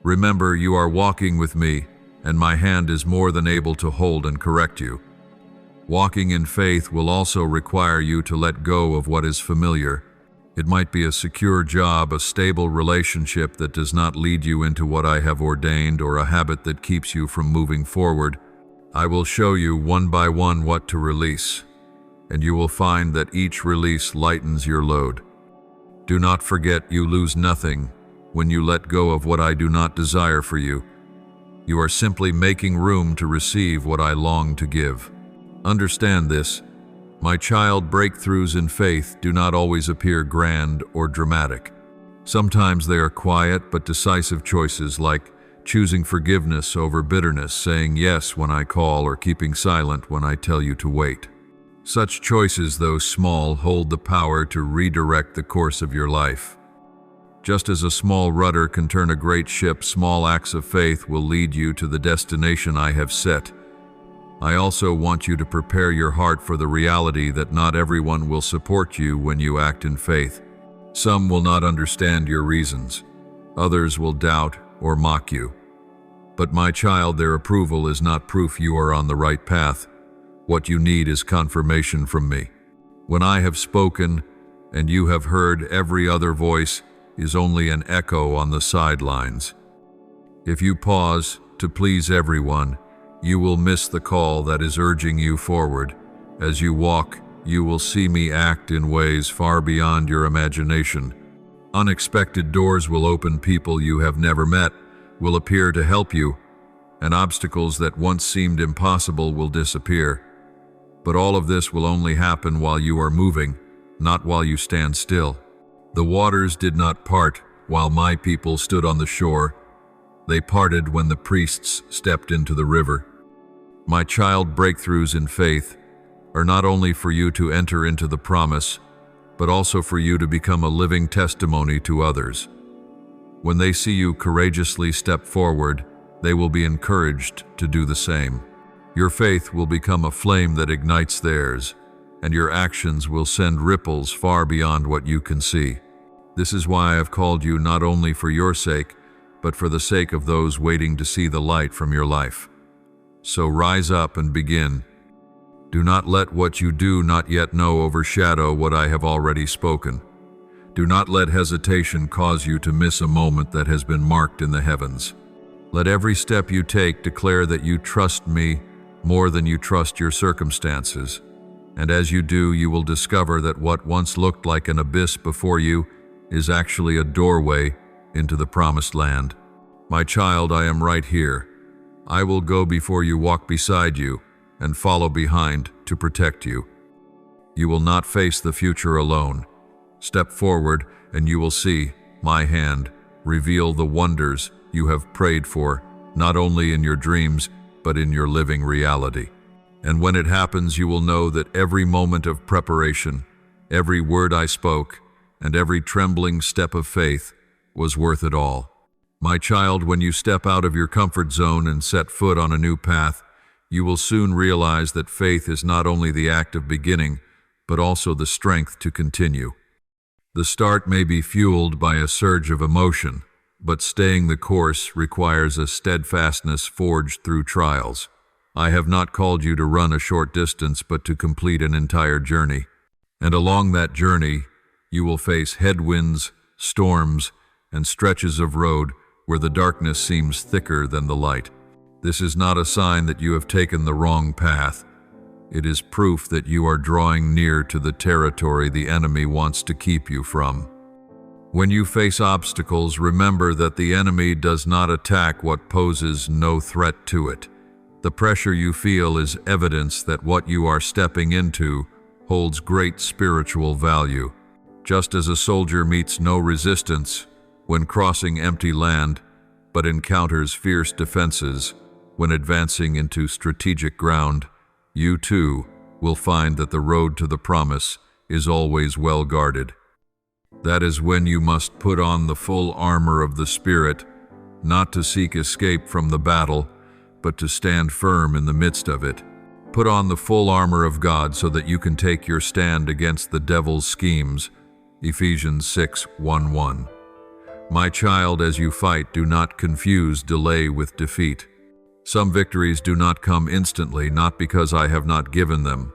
Remember, you are walking with me, and my hand is more than able to hold and correct you. Walking in faith will also require you to let go of what is familiar. It might be a secure job, a stable relationship that does not lead you into what I have ordained, or a habit that keeps you from moving forward. I will show you one by one what to release, and you will find that each release lightens your load. Do not forget, you lose nothing when you let go of what I do not desire for you. You are simply making room to receive what I long to give. Understand this, my child. Breakthroughs in faith do not always appear grand or dramatic. Sometimes they are quiet but decisive choices, like choosing forgiveness over bitterness, saying yes when I call, or keeping silent when I tell you to wait. Such choices, though small, hold the power to redirect the course of your life. Just as a small rudder can turn a great ship, small acts of faith will lead you to the destination I have set. I also want you to prepare your heart for the reality that not everyone will support you when you act in faith. Some will not understand your reasons. Others will doubt or mock you. But my child, their approval is not proof you are on the right path. What you need is confirmation from me. When I have spoken and you have heard, every other voice is only an echo on the sidelines. If you pause to please everyone, you will miss the call that is urging you forward. As you walk, you will see me act in ways far beyond your imagination. Unexpected doors will open, people you have never met will appear to help you, and obstacles that once seemed impossible will disappear. But all of this will only happen while you are moving, not while you stand still. The waters did not part while my people stood on the shore. They parted when the priests stepped into the river. My child, breakthroughs in faith are not only for you to enter into the promise, but also for you to become a living testimony to others. When they see you courageously step forward, they will be encouraged to do the same. Your faith will become a flame that ignites theirs, and your actions will send ripples far beyond what you can see. This is why I have called you, not only for your sake, but for the sake of those waiting to see the light from your life. So rise up and begin. Do not let what you do not yet know overshadow what I have already spoken. Do not let hesitation cause you to miss a moment that has been marked in the heavens. Let every step you take declare that you trust me more than you trust your circumstances. And as you do, you will discover that what once looked like an abyss before you is actually a doorway into the promised land. My child, I am right here. I will go before you, walk beside you, and follow behind to protect you. You will not face the future alone. Step forward and you will see my hand reveal the wonders you have prayed for, not only in your dreams, but in your living reality. And when it happens, you will know that every moment of preparation, every word I spoke, and every trembling step of faith was worth it all. My child, when you step out of your comfort zone and set foot on a new path, you will soon realize that faith is not only the act of beginning, but also the strength to continue. The start may be fueled by a surge of emotion, but staying the course requires a steadfastness forged through trials. I have not called you to run a short distance, but to complete an entire journey. And along that journey, you will face headwinds, storms, and stretches of road where the darkness seems thicker than the light. This is not a sign that you have taken the wrong path. It is proof that you are drawing near to the territory the enemy wants to keep you from. When you face obstacles, remember that the enemy does not attack what poses no threat to it. The pressure you feel is evidence that what you are stepping into holds great spiritual value. Just as a soldier meets no resistance when crossing empty land, but encounters fierce defenses when advancing into strategic ground, you too will find that the road to the promise is always well guarded. That is when you must put on the full armor of the Spirit, not to seek escape from the battle, but to stand firm in the midst of it. Put on the full armor of God so that you can take your stand against the devil's schemes. Ephesians 6:1-1. My child, as you fight, do not confuse delay with defeat. Some victories do not come instantly, not because I have not given them,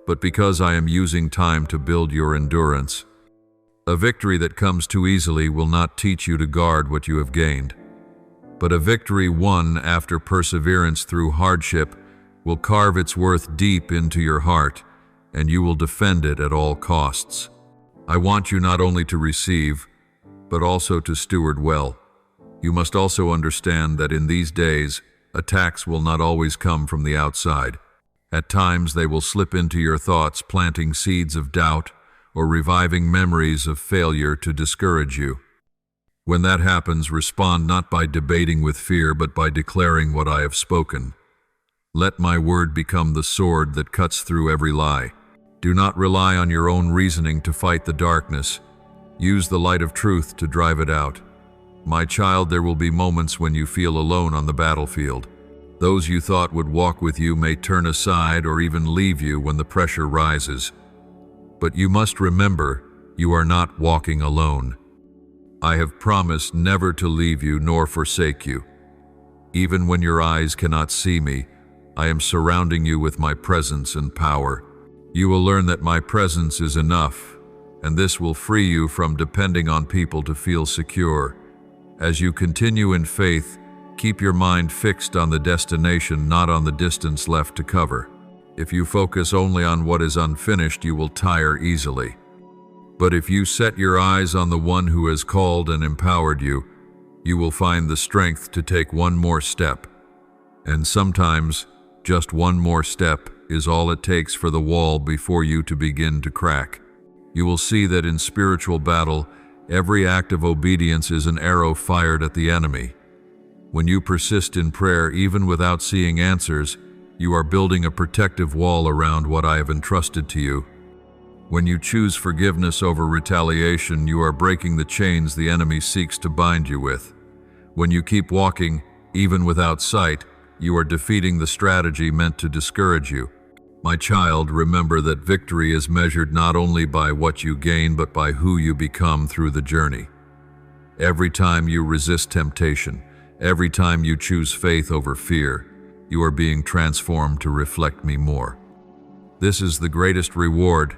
but because I am using time to build your endurance. A victory that comes too easily will not teach you to guard what you have gained. But a victory won after perseverance through hardship will carve its worth deep into your heart, and you will defend it at all costs. I want you not only to receive, but also to steward well. You must also understand that in these days, attacks will not always come from the outside. At times they will slip into your thoughts, planting seeds of doubt or reviving memories of failure to discourage you. When that happens, respond not by debating with fear, but by declaring what I have spoken. Let my word become the sword that cuts through every lie. Do not rely on your own reasoning to fight the darkness. Use the light of truth to drive it out. My child, there will be moments when you feel alone on the battlefield. Those you thought would walk with you may turn aside or even leave you when the pressure rises. But you must remember, you are not walking alone. I have promised never to leave you nor forsake you. Even when your eyes cannot see me, I am surrounding you with my presence and power. You will learn that my presence is enough, and this will free you from depending on people to feel secure. As you continue in faith, keep your mind fixed on the destination, not on the distance left to cover. If you focus only on what is unfinished, you will tire easily. But if you set your eyes on the one who has called and empowered you, you will find the strength to take one more step. And sometimes, just one more step is all it takes for the wall before you to begin to crack. You will see that in spiritual battle, every act of obedience is an arrow fired at the enemy. When you persist in prayer, even without seeing answers, you are building a protective wall around what I have entrusted to you. When you choose forgiveness over retaliation, you are breaking the chains the enemy seeks to bind you with. When you keep walking, even without sight, you are defeating the strategy meant to discourage you. My child, remember that victory is measured not only by what you gain, but by who you become through the journey. Every time you resist temptation, every time you choose faith over fear, you are being transformed to reflect me more. This is the greatest reward,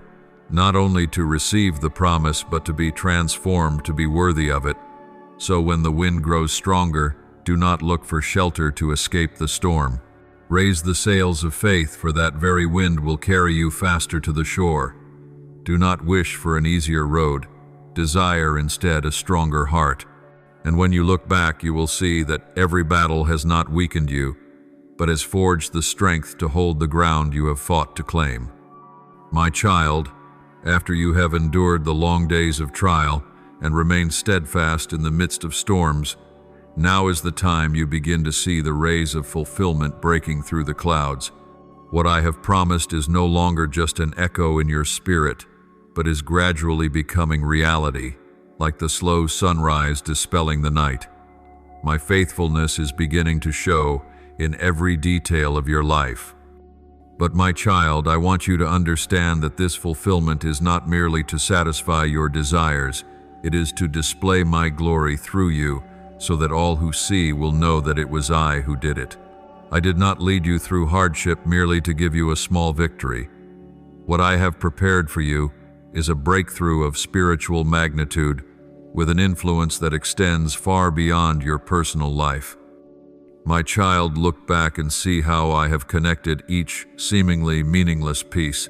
not only to receive the promise, but to be transformed to be worthy of it. So when the wind grows stronger, do not look for shelter to escape the storm. Raise the sails of faith, for that very wind will carry you faster to the shore. Do not wish for an easier road. Desire instead a stronger heart. And when you look back, you will see that every battle has not weakened you, but has forged the strength to hold the ground you have fought to claim. My child, after you have endured the long days of trial and remained steadfast in the midst of storms, now is the time you begin to see the rays of fulfillment breaking through the clouds. What I have promised is no longer just an echo in your spirit, but is gradually becoming reality, like the slow sunrise dispelling the night. My faithfulness is beginning to show in every detail of your life. But my child, I want you to understand that this fulfillment is not merely to satisfy your desires, it is to display my glory through you, so that all who see will know that it was I who did it. I did not lead you through hardship merely to give you a small victory. What I have prepared for you is a breakthrough of spiritual magnitude, with an influence that extends far beyond your personal life. My child, look back and see how I have connected each seemingly meaningless piece.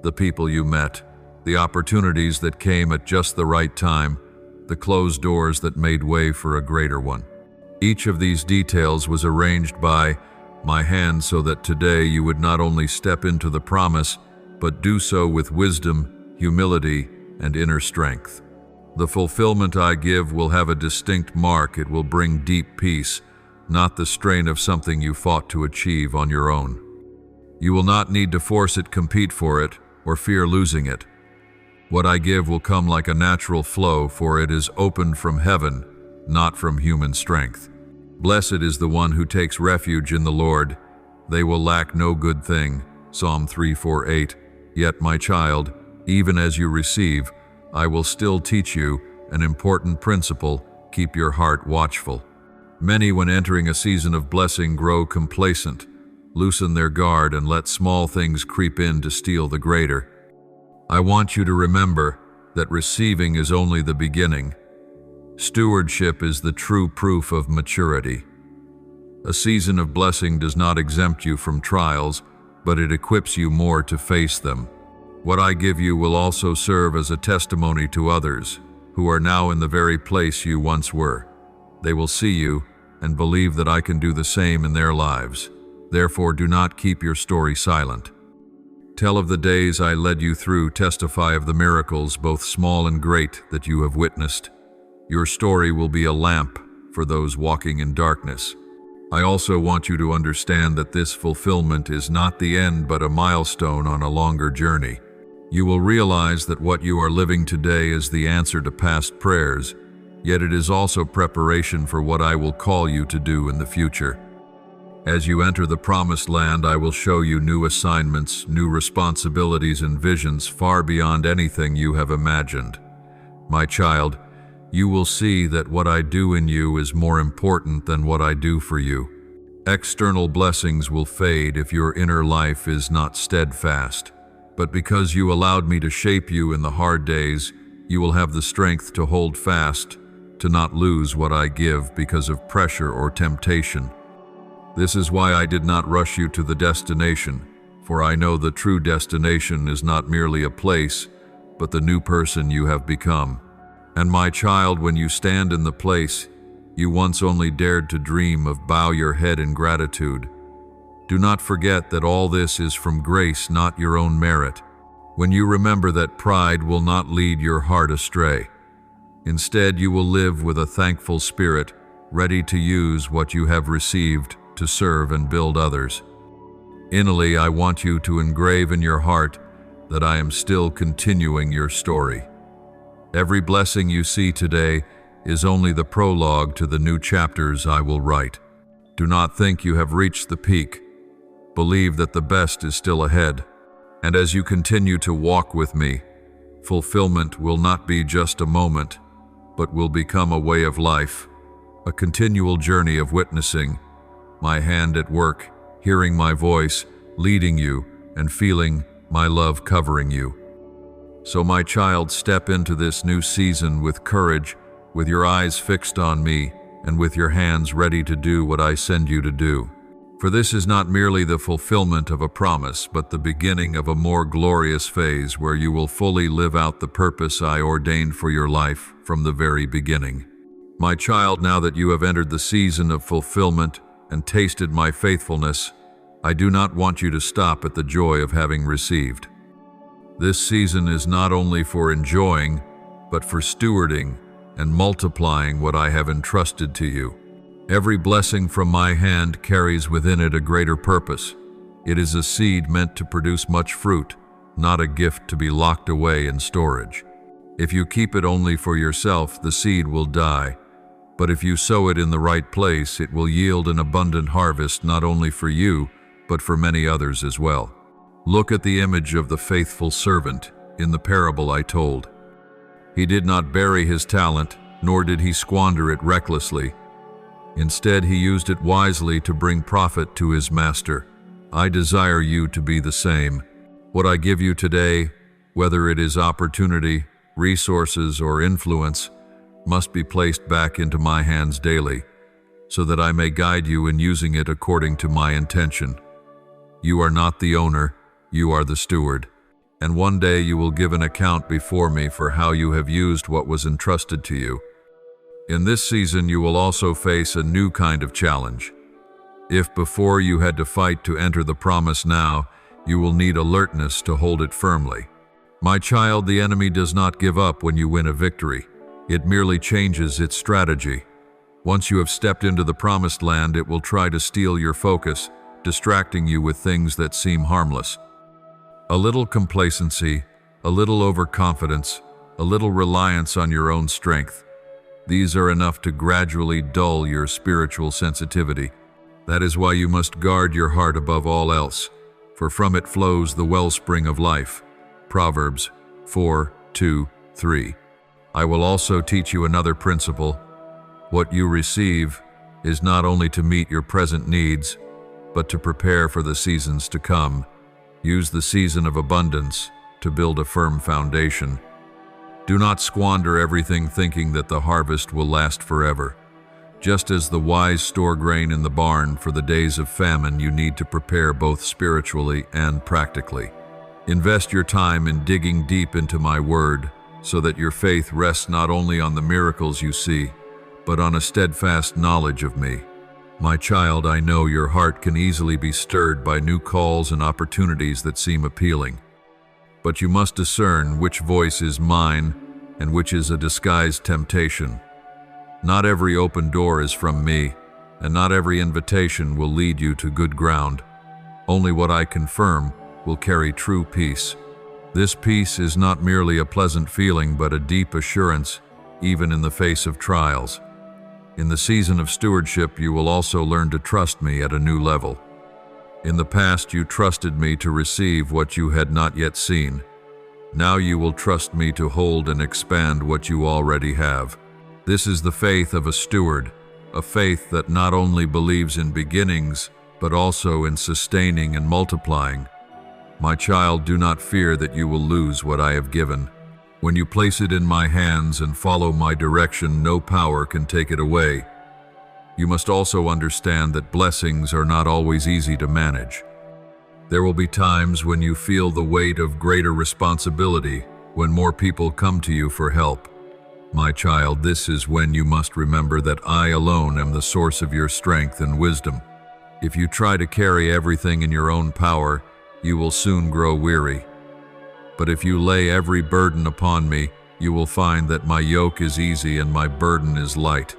The people you met, the opportunities that came at just the right time, the closed doors that made way for a greater one. Each of these details was arranged by my hand so that today you would not only step into the promise, but do so with wisdom, humility, and inner strength. The fulfillment I give will have a distinct mark. It will bring deep peace, not the strain of something you fought to achieve on your own. You will not need to force it, compete for it, or fear losing it. What I give will come like a natural flow, for it is opened from heaven, not from human strength. Blessed is the one who takes refuge in the Lord. They will lack no good thing. Psalm 3:4-8. Yet, my child, even as you receive, I will still teach you an important principle: keep your heart watchful. Many, when entering a season of blessing, grow complacent, loosen their guard, and let small things creep in to steal the greater. I want you to remember that receiving is only the beginning. Stewardship is the true proof of maturity. A season of blessing does not exempt you from trials, but it equips you more to face them. What I give you will also serve as a testimony to others who are now in the very place you once were. They will see you and believe that I can do the same in their lives. Therefore, do not keep your story silent. Tell of the days I led you through, testify of the miracles, both small and great, that you have witnessed. Your story will be a lamp for those walking in darkness. I also want you to understand that this fulfillment is not the end, but a milestone on a longer journey. You will realize that what you are living today is the answer to past prayers, yet it is also preparation for what I will call you to do in the future. As you enter the promised land, I will show you new assignments, new responsibilities, and visions far beyond anything you have imagined. My child, you will see that what I do in you is more important than what I do for you. External blessings will fade if your inner life is not steadfast. But because you allowed me to shape you in the hard days, you will have the strength to hold fast, to not lose what I give because of pressure or temptation. This is why I did not rush you to the destination, for I know the true destination is not merely a place, but the new person you have become. And my child, when you stand in the place you once only dared to dream of, bow your head in gratitude. Do not forget that all this is from grace, not your own merit. When you remember that, pride will not lead your heart astray. Instead, you will live with a thankful spirit, ready to use what you have received to serve and build others. Inly, I want you to engrave in your heart that I am still continuing your story. Every blessing you see today is only the prologue to the new chapters I will write. Do not think you have reached the peak. Believe that the best is still ahead. And as you continue to walk with me, fulfillment will not be just a moment, but will become a way of life, a continual journey of witnessing my hand at work, hearing my voice, leading you, and feeling my love covering you. So, my child, step into this new season with courage, with your eyes fixed on me, and with your hands ready to do what I send you to do. For this is not merely the fulfillment of a promise, but the beginning of a more glorious phase where you will fully live out the purpose I ordained for your life from the very beginning. My child, now that you have entered the season of fulfillment and tasted my faithfulness, I do not want you to stop at the joy of having received. This season is not only for enjoying, but for stewarding and multiplying what I have entrusted to you. Every blessing from my hand carries within it a greater purpose. It is a seed meant to produce much fruit, not a gift to be locked away in storage. If you keep it only for yourself, the seed will die. But if you sow it in the right place, it will yield an abundant harvest, not only for you, but for many others as well. Look at the image of the faithful servant in the parable I told. He did not bury his talent, nor did he squander it recklessly. Instead, he used it wisely to bring profit to his master. I desire you to be the same. What I give you today, whether it is opportunity, resources, or influence, must be placed back into my hands daily. so that I may guide you in using it according to my intention. You are not the owner, you are the steward. And one day you will give an account before me for how you have used what was entrusted to you. In this season you will also face a new kind of challenge. If before you had to fight to enter the promise now, you will need alertness to hold it firmly. My child, the enemy does not give up when you win a victory. It merely changes its strategy. Once you have stepped into the promised land, it will try to steal your focus, distracting you with things that seem harmless. A little complacency, a little overconfidence, a little reliance on your own strength. These are enough to gradually dull your spiritual sensitivity. That is why you must guard your heart above all else, for from it flows the wellspring of life. Proverbs 4:2-3. I will also teach you another principle. What you receive is not only to meet your present needs, but to prepare for the seasons to come. Use the season of abundance to build a firm foundation. Do not squander everything thinking that the harvest will last forever. Just as the wise store grain in the barn for the days of famine, you need to prepare both spiritually and practically. Invest your time in digging deep into my word, so that your faith rests not only on the miracles you see, but on a steadfast knowledge of me. My child, I know your heart can easily be stirred by new calls and opportunities that seem appealing. But you must discern which voice is mine and which is a disguised temptation. Not every open door is from me, and not every invitation will lead you to good ground. Only what I confirm will carry true peace. This peace is not merely a pleasant feeling, but a deep assurance, even in the face of trials. In the season of stewardship, you will also learn to trust me at a new level. In the past, you trusted me to receive what you had not yet seen. Now you will trust me to hold and expand what you already have. This is the faith of a steward, a faith that not only believes in beginnings, but also in sustaining and multiplying. My child, do not fear that you will lose what I have given. When you place it in my hands and follow my direction, no power can take it away. You must also understand that blessings are not always easy to manage. There will be times when you feel the weight of greater responsibility, when more people come to you for help. My child, this is when you must remember that I alone am the source of your strength and wisdom. If you try to carry everything in your own power, you will soon grow weary. But if you lay every burden upon me, you will find that my yoke is easy and my burden is light.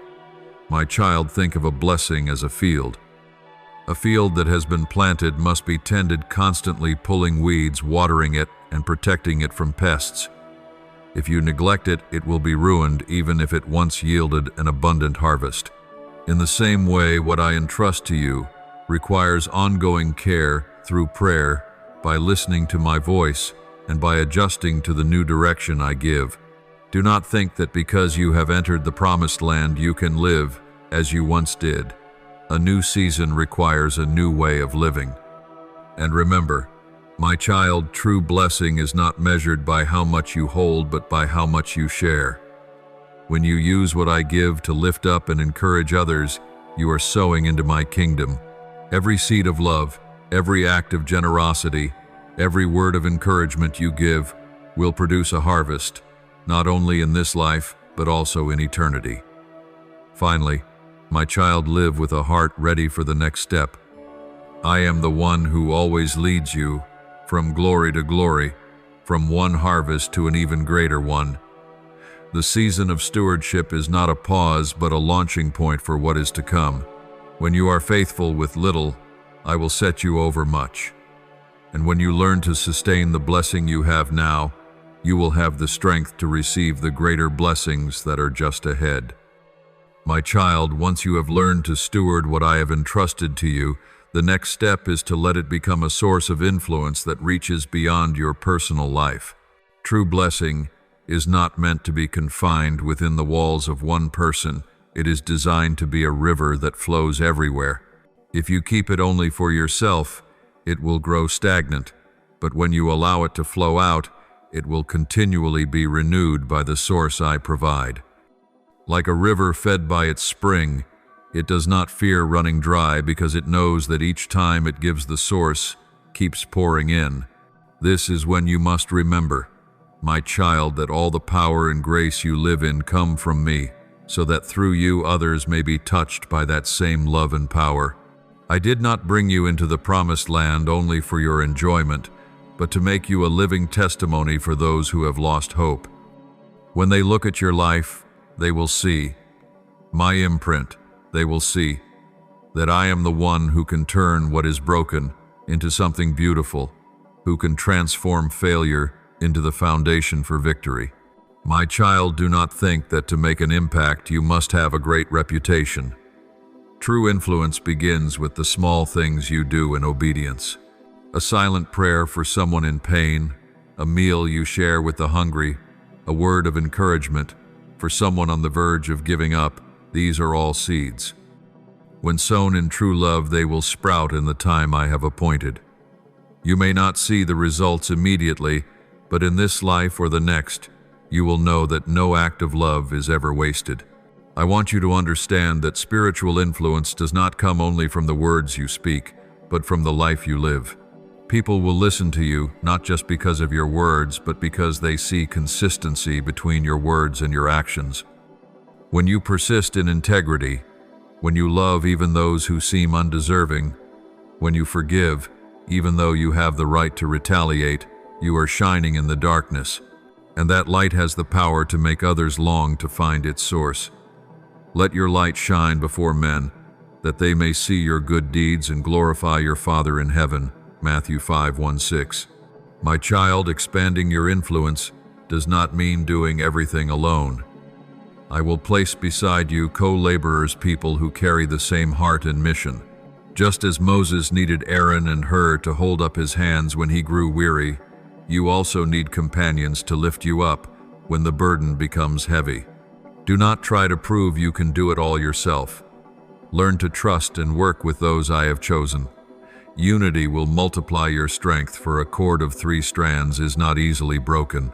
My child, think of a blessing as a field. A field that has been planted must be tended constantly, pulling weeds, watering it, and protecting it from pests. If you neglect it, it will be ruined, even if it once yielded an abundant harvest. In the same way, what I entrust to you requires ongoing care through prayer, by listening to my voice, and by adjusting to the new direction I give. Do not think that because you have entered the promised land you can live as you once did. A new season requires a new way of living. And remember, my child, true blessing is not measured by how much you hold, but by how much you share. When you use what I give to lift up and encourage others, you are sowing into my kingdom. Every seed of love, every act of generosity, every word of encouragement you give will produce a harvest, not only in this life, but also in eternity. Finally, my child, live with a heart ready for the next step. I am the one who always leads you from glory to glory, from one harvest to an even greater one. The season of stewardship is not a pause, but a launching point for what is to come. When you are faithful with little, I will set you over much. And when you learn to sustain the blessing you have now, you will have the strength to receive the greater blessings that are just ahead. My child, once you have learned to steward what I have entrusted to you, the next step is to let it become a source of influence that reaches beyond your personal life. True blessing is not meant to be confined within the walls of one person. It is designed to be a river that flows everywhere. If you keep it only for yourself, it will grow stagnant, but when you allow it to flow out, it will continually be renewed by the source I provide. Like a river fed by its spring, It does not fear running dry because it knows that each time it gives the source, keeps pouring in. This is when you must remember, my child, that all the power and grace you live in come from me, so that through you others may be touched by that same love and power. I did not bring you into the promised land only for your enjoyment, but to make you a living testimony for those who have lost hope. When they look at your life, they will see my imprint. They will see that I am the one who can turn what is broken into something beautiful, who can transform failure into the foundation for victory. My child, do not think that to make an impact you must have a great reputation. True influence begins with the small things you do in obedience. A silent prayer for someone in pain, a meal you share with the hungry, a word of encouragement for someone on the verge of giving up. These are all seeds. When sown in true love, they will sprout in the time I have appointed. You may not see the results immediately, but in this life or the next, you will know that no act of love is ever wasted. I want you to understand that spiritual influence does not come only from the words you speak, but from the life you live. People will listen to you, not just because of your words, but because they see consistency between your words and your actions. When you persist in integrity, when you love even those who seem undeserving, when you forgive, even though you have the right to retaliate, you are shining in the darkness, and that light has the power to make others long to find its source. Let your light shine before men, that they may see your good deeds and glorify your Father in heaven. Matthew 5:1-6. My child, expanding your influence does not mean doing everything alone. I will place beside you co-laborers, people who carry the same heart and mission. Just as Moses needed Aaron and Hur to hold up his hands when he grew weary, you also need companions to lift you up when the burden becomes heavy. Do not try to prove you can do it all yourself. Learn to trust and work with those I have chosen. Unity will multiply your strength, for a cord of 3 strands is not easily broken.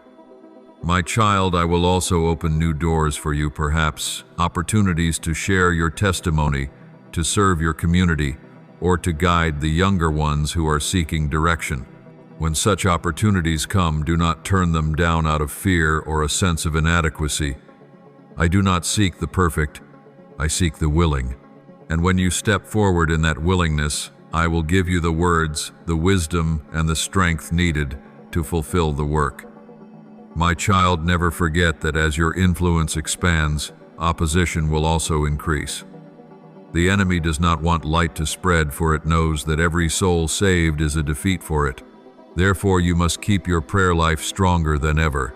My child, I will also open new doors for you, perhaps opportunities to share your testimony, to serve your community, or to guide the younger ones who are seeking direction. When such opportunities come, do not turn them down out of fear or a sense of inadequacy. I do not seek the perfect, I seek the willing. And when you step forward in that willingness, I will give you the words, the wisdom, and the strength needed to fulfill the work. My child, never forget that as your influence expands, opposition will also increase. The enemy does not want light to spread, for it knows that every soul saved is a defeat for it. Therefore, you must keep your prayer life stronger than ever.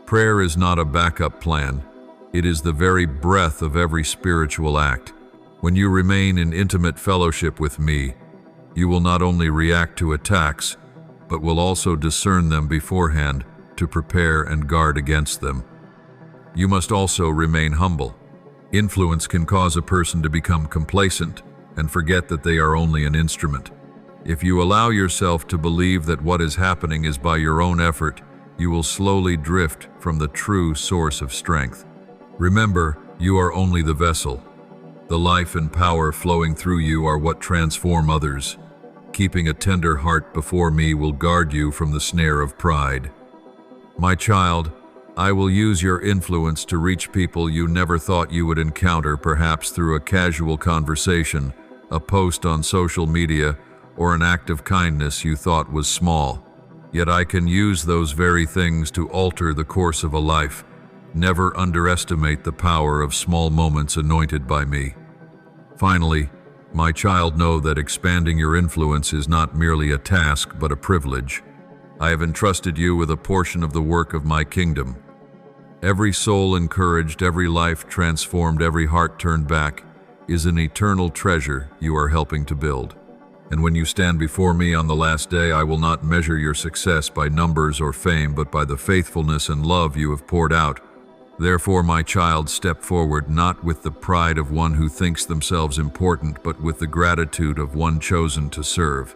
Prayer is not a backup plan. It is the very breath of every spiritual act. When you remain in intimate fellowship with me, you will not only react to attacks, but will also discern them beforehand to prepare and guard against them. You must also remain humble. Influence can cause a person to become complacent and forget that they are only an instrument. If you allow yourself to believe that what is happening is by your own effort, you will slowly drift from the true source of strength. Remember, you are only the vessel. The life and power flowing through you are what transform others. Keeping a tender heart before me will guard you from the snare of pride. My child, I will use your influence to reach people you never thought you would encounter, perhaps through a casual conversation, a post on social media, or an act of kindness you thought was small. Yet I can use those very things to alter the course of a life. Never underestimate the power of small moments anointed by me. Finally, my child, know that expanding your influence is not merely a task, but a privilege. I have entrusted you with a portion of the work of my kingdom. Every soul encouraged, every life transformed, every heart turned back is an eternal treasure you are helping to build. And when you stand before me on the last day, I will not measure your success by numbers or fame, but by the faithfulness and love you have poured out. Therefore, my child, step forward, not with the pride of one who thinks themselves important, but with the gratitude of one chosen to serve.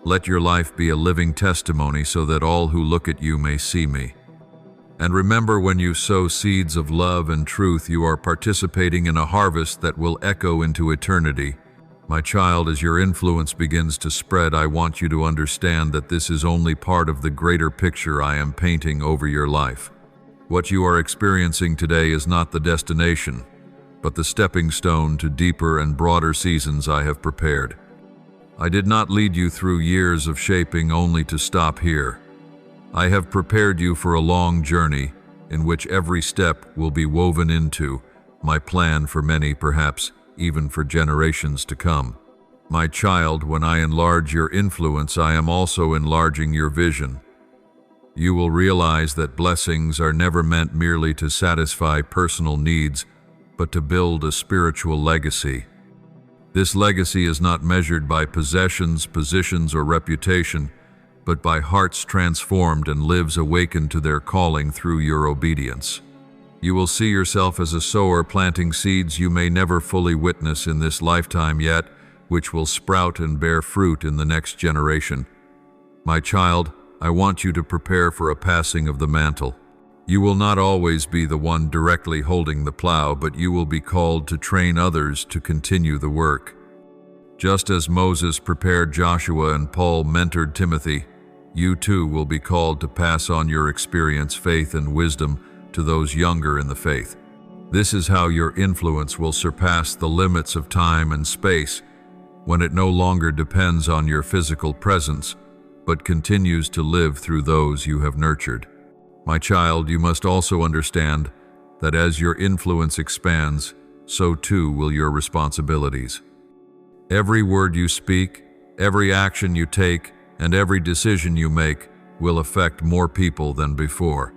Let your life be a living testimony so that all who look at you may see me. And remember, when you sow seeds of love and truth, you are participating in a harvest that will echo into eternity. My child, as your influence begins to spread, I want you to understand that this is only part of the greater picture I am painting over your life. What you are experiencing today is not the destination, but the stepping stone to deeper and broader seasons I have prepared. I did not lead you through years of shaping only to stop here. I have prepared you for a long journey in which every step will be woven into my plan for many, perhaps even for generations to come. My child, when I enlarge your influence, I am also enlarging your vision. You will realize that blessings are never meant merely to satisfy personal needs, but to build a spiritual legacy. This legacy is not measured by possessions, positions, or reputation, but by hearts transformed and lives awakened to their calling through your obedience. You will see yourself as a sower planting seeds you may never fully witness in this lifetime yet, which will sprout and bear fruit in the next generation. My child, I want you to prepare for a passing of the mantle. You will not always be the one directly holding the plow, but you will be called to train others to continue the work. Just as Moses prepared Joshua and Paul mentored Timothy, you too will be called to pass on your experience, faith, and wisdom to those younger in the faith. This is how your influence will surpass the limits of time and space, when it no longer depends on your physical presence, but continues to live through those you have nurtured. My child, you must also understand that as your influence expands, so too will your responsibilities. Every word you speak, every action you take, and every decision you make will affect more people than before.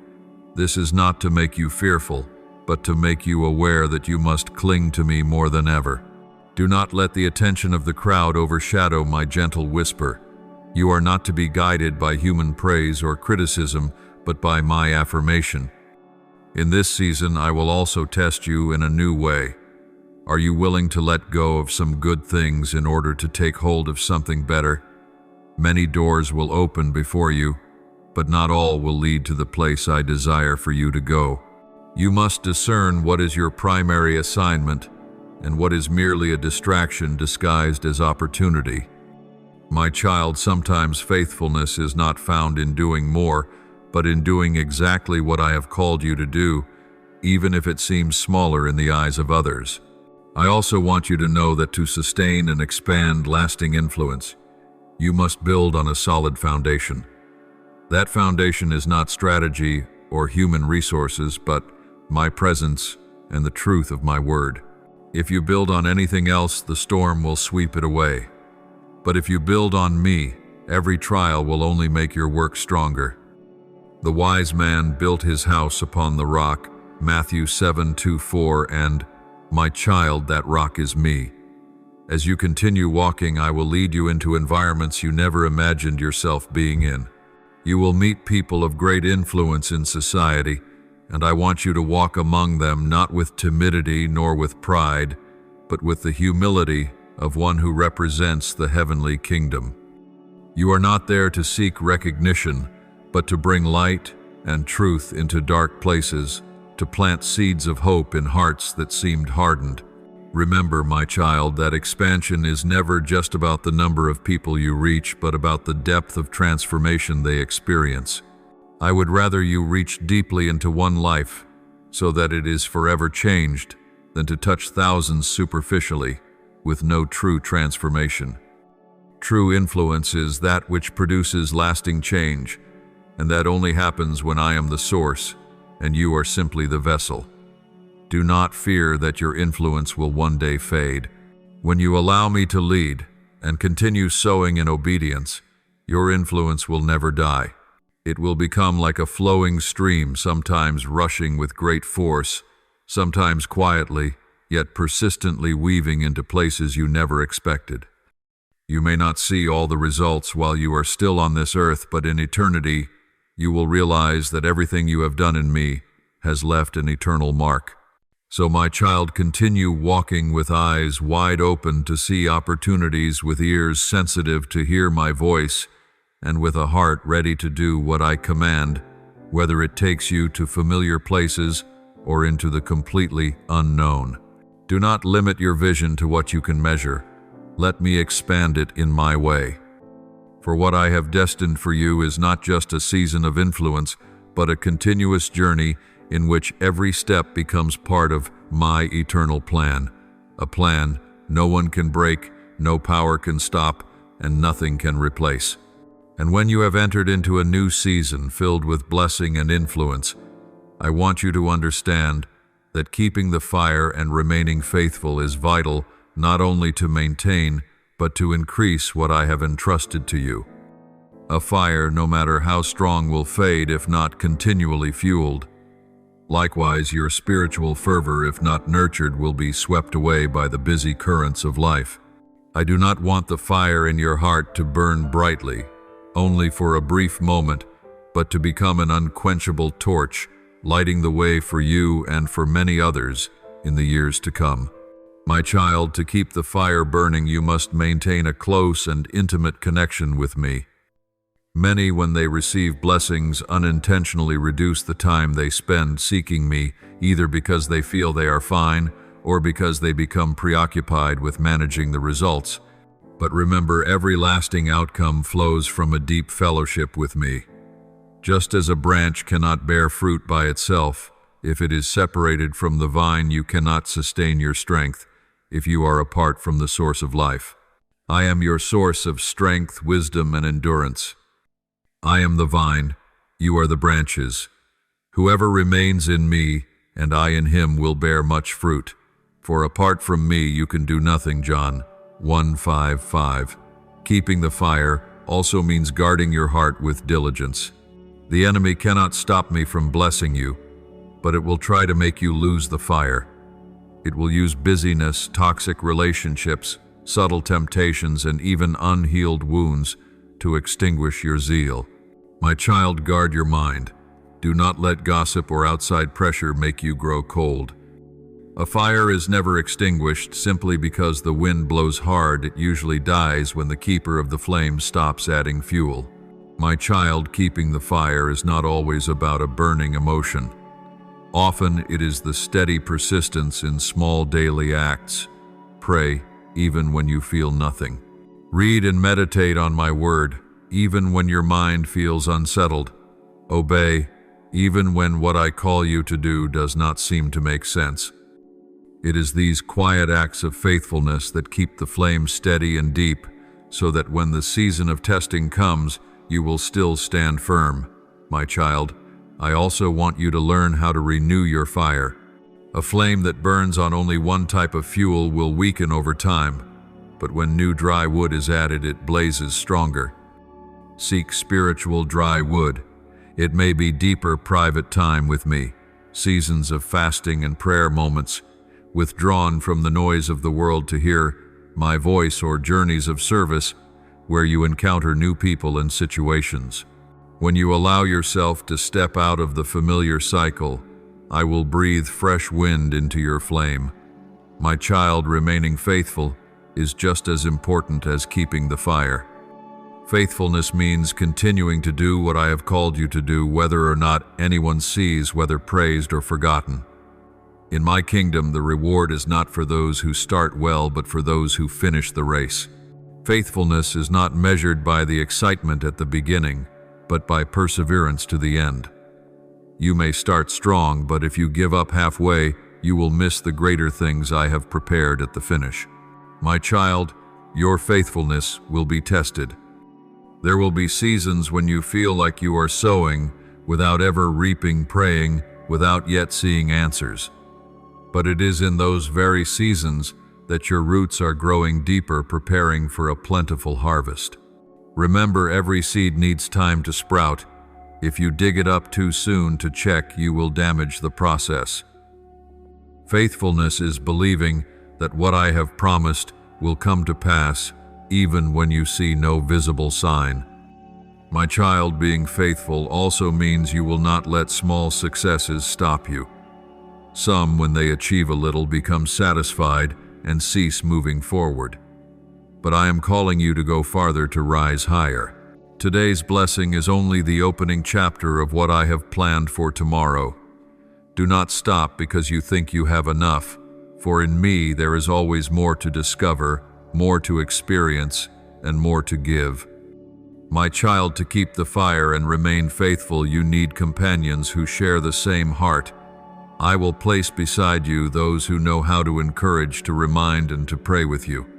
This is not to make you fearful, but to make you aware that you must cling to me more than ever. Do not let the attention of the crowd overshadow my gentle whisper. You are not to be guided by human praise or criticism, but by my affirmation. In this season, I will also test you in a new way. Are you willing to let go of some good things in order to take hold of something better? Many doors will open before you, but not all will lead to the place I desire for you to go. You must discern what is your primary assignment and what is merely a distraction disguised as opportunity. My child, sometimes faithfulness is not found in doing more, but in doing exactly what I have called you to do, even if it seems smaller in the eyes of others. I also want you to know that to sustain and expand lasting influence, you must build on a solid foundation. That foundation is not strategy or human resources, but my presence and the truth of my word. If you build on anything else, the storm will sweep it away. But if you build on me, every trial will only make your work stronger. The wise man built his house upon the rock, Matthew 7:2-4, and, my child, that rock is me. As you continue walking, I will lead you into environments you never imagined yourself being in. You will meet people of great influence in society, and I want you to walk among them not with timidity nor with pride, but with the humility of one who represents the heavenly kingdom. You are not there to seek recognition, but to bring light and truth into dark places, to plant seeds of hope in hearts that seemed hardened. Remember, my child, that expansion is never just about the number of people you reach, but about the depth of transformation they experience. I would rather you reach deeply into one life, so that it is forever changed, than to touch thousands superficially, with no true transformation. True influence is that which produces lasting change, and that only happens when I am the source, and you are simply the vessel. Do not fear that your influence will one day fade. When you allow me to lead and continue sowing in obedience, your influence will never die. It will become like a flowing stream, sometimes rushing with great force, sometimes quietly, yet persistently weaving into places you never expected. You may not see all the results while you are still on this earth, but in eternity, you will realize that everything you have done in me has left an eternal mark. So, my child, continue walking with eyes wide open to see opportunities, with ears sensitive to hear my voice, and with a heart ready to do what I command, whether it takes you to familiar places or into the completely unknown. Do not limit your vision to what you can measure. Let me expand it in my way. For what I have destined for you is not just a season of influence, but a continuous journey in which every step becomes part of my eternal plan. A plan no one can break, no power can stop, and nothing can replace. And when you have entered into a new season filled with blessing and influence, I want you to understand that keeping the fire and remaining faithful is vital not only to maintain, but to increase what I have entrusted to you. A fire, no matter how strong, will fade if not continually fueled. Likewise, your spiritual fervor, if not nurtured, will be swept away by the busy currents of life. I do not want the fire in your heart to burn brightly, only for a brief moment, but to become an unquenchable torch, lighting the way for you and for many others in the years to come. My child, to keep the fire burning, you must maintain a close and intimate connection with me. Many, when they receive blessings, unintentionally reduce the time they spend seeking me, either because they feel they are fine or because they become preoccupied with managing the results. But remember, every lasting outcome flows from a deep fellowship with me. Just as a branch cannot bear fruit by itself, if it is separated from the vine, you cannot sustain your strength if you are apart from the source of life. I am your source of strength, wisdom, and endurance. I am the vine, you are the branches. Whoever remains in me, and I in him, will bear much fruit. For apart from me you can do nothing, John 1:5-5. Keeping the fire also means guarding your heart with diligence. The enemy cannot stop me from blessing you, but it will try to make you lose the fire. It will use busyness, toxic relationships, subtle temptations, and even unhealed wounds to extinguish your zeal. My child, guard your mind. Do not let gossip or outside pressure make you grow cold. A fire is never extinguished simply because the wind blows hard. It usually dies when the keeper of the flame stops adding fuel. My child, keeping the fire is not always about a burning emotion. Often it is the steady persistence in small daily acts. Pray, even when you feel nothing. Read and meditate on my word, even when your mind feels unsettled. Obey, even when what I call you to do does not seem to make sense. It is these quiet acts of faithfulness that keep the flame steady and deep, so that when the season of testing comes, you will still stand firm. My child, I also want you to learn how to renew your fire. A flame that burns on only one type of fuel will weaken over time, but when new dry wood is added, it blazes stronger. Seek spiritual dry wood. It may be deeper private time with me, seasons of fasting and prayer moments, withdrawn from the noise of the world to hear my voice, or journeys of service where you encounter new people and situations. When you allow yourself to step out of the familiar cycle, I will breathe fresh wind into your flame. My child, remaining faithful is just as important as keeping the fire. Faithfulness means continuing to do what I have called you to do, whether or not anyone sees, whether praised or forgotten. In my kingdom, the reward is not for those who start well, but for those who finish the race. Faithfulness is not measured by the excitement at the beginning, but by perseverance to the end. You may start strong, but if you give up halfway, you will miss the greater things I have prepared at the finish. My child, your faithfulness will be tested. There will be seasons when you feel like you are sowing without ever reaping, praying without yet seeing answers. But it is in those very seasons that your roots are growing deeper, preparing for a plentiful harvest. Remember, every seed needs time to sprout. If you dig it up too soon to check, you will damage the process. Faithfulness is believing that what I have promised will come to pass, even when you see no visible sign. My child, being faithful also means you will not let small successes stop you. Some, when they achieve a little, become satisfied and cease moving forward. But I am calling you to go farther, to rise higher. Today's blessing is only the opening chapter of what I have planned for tomorrow. Do not stop because you think you have enough, for in me there is always more to discover, more to experience, and more to give. My child, to keep the fire and remain faithful, you need companions who share the same heart. I will place beside you those who know how to encourage, to remind, and to pray with you.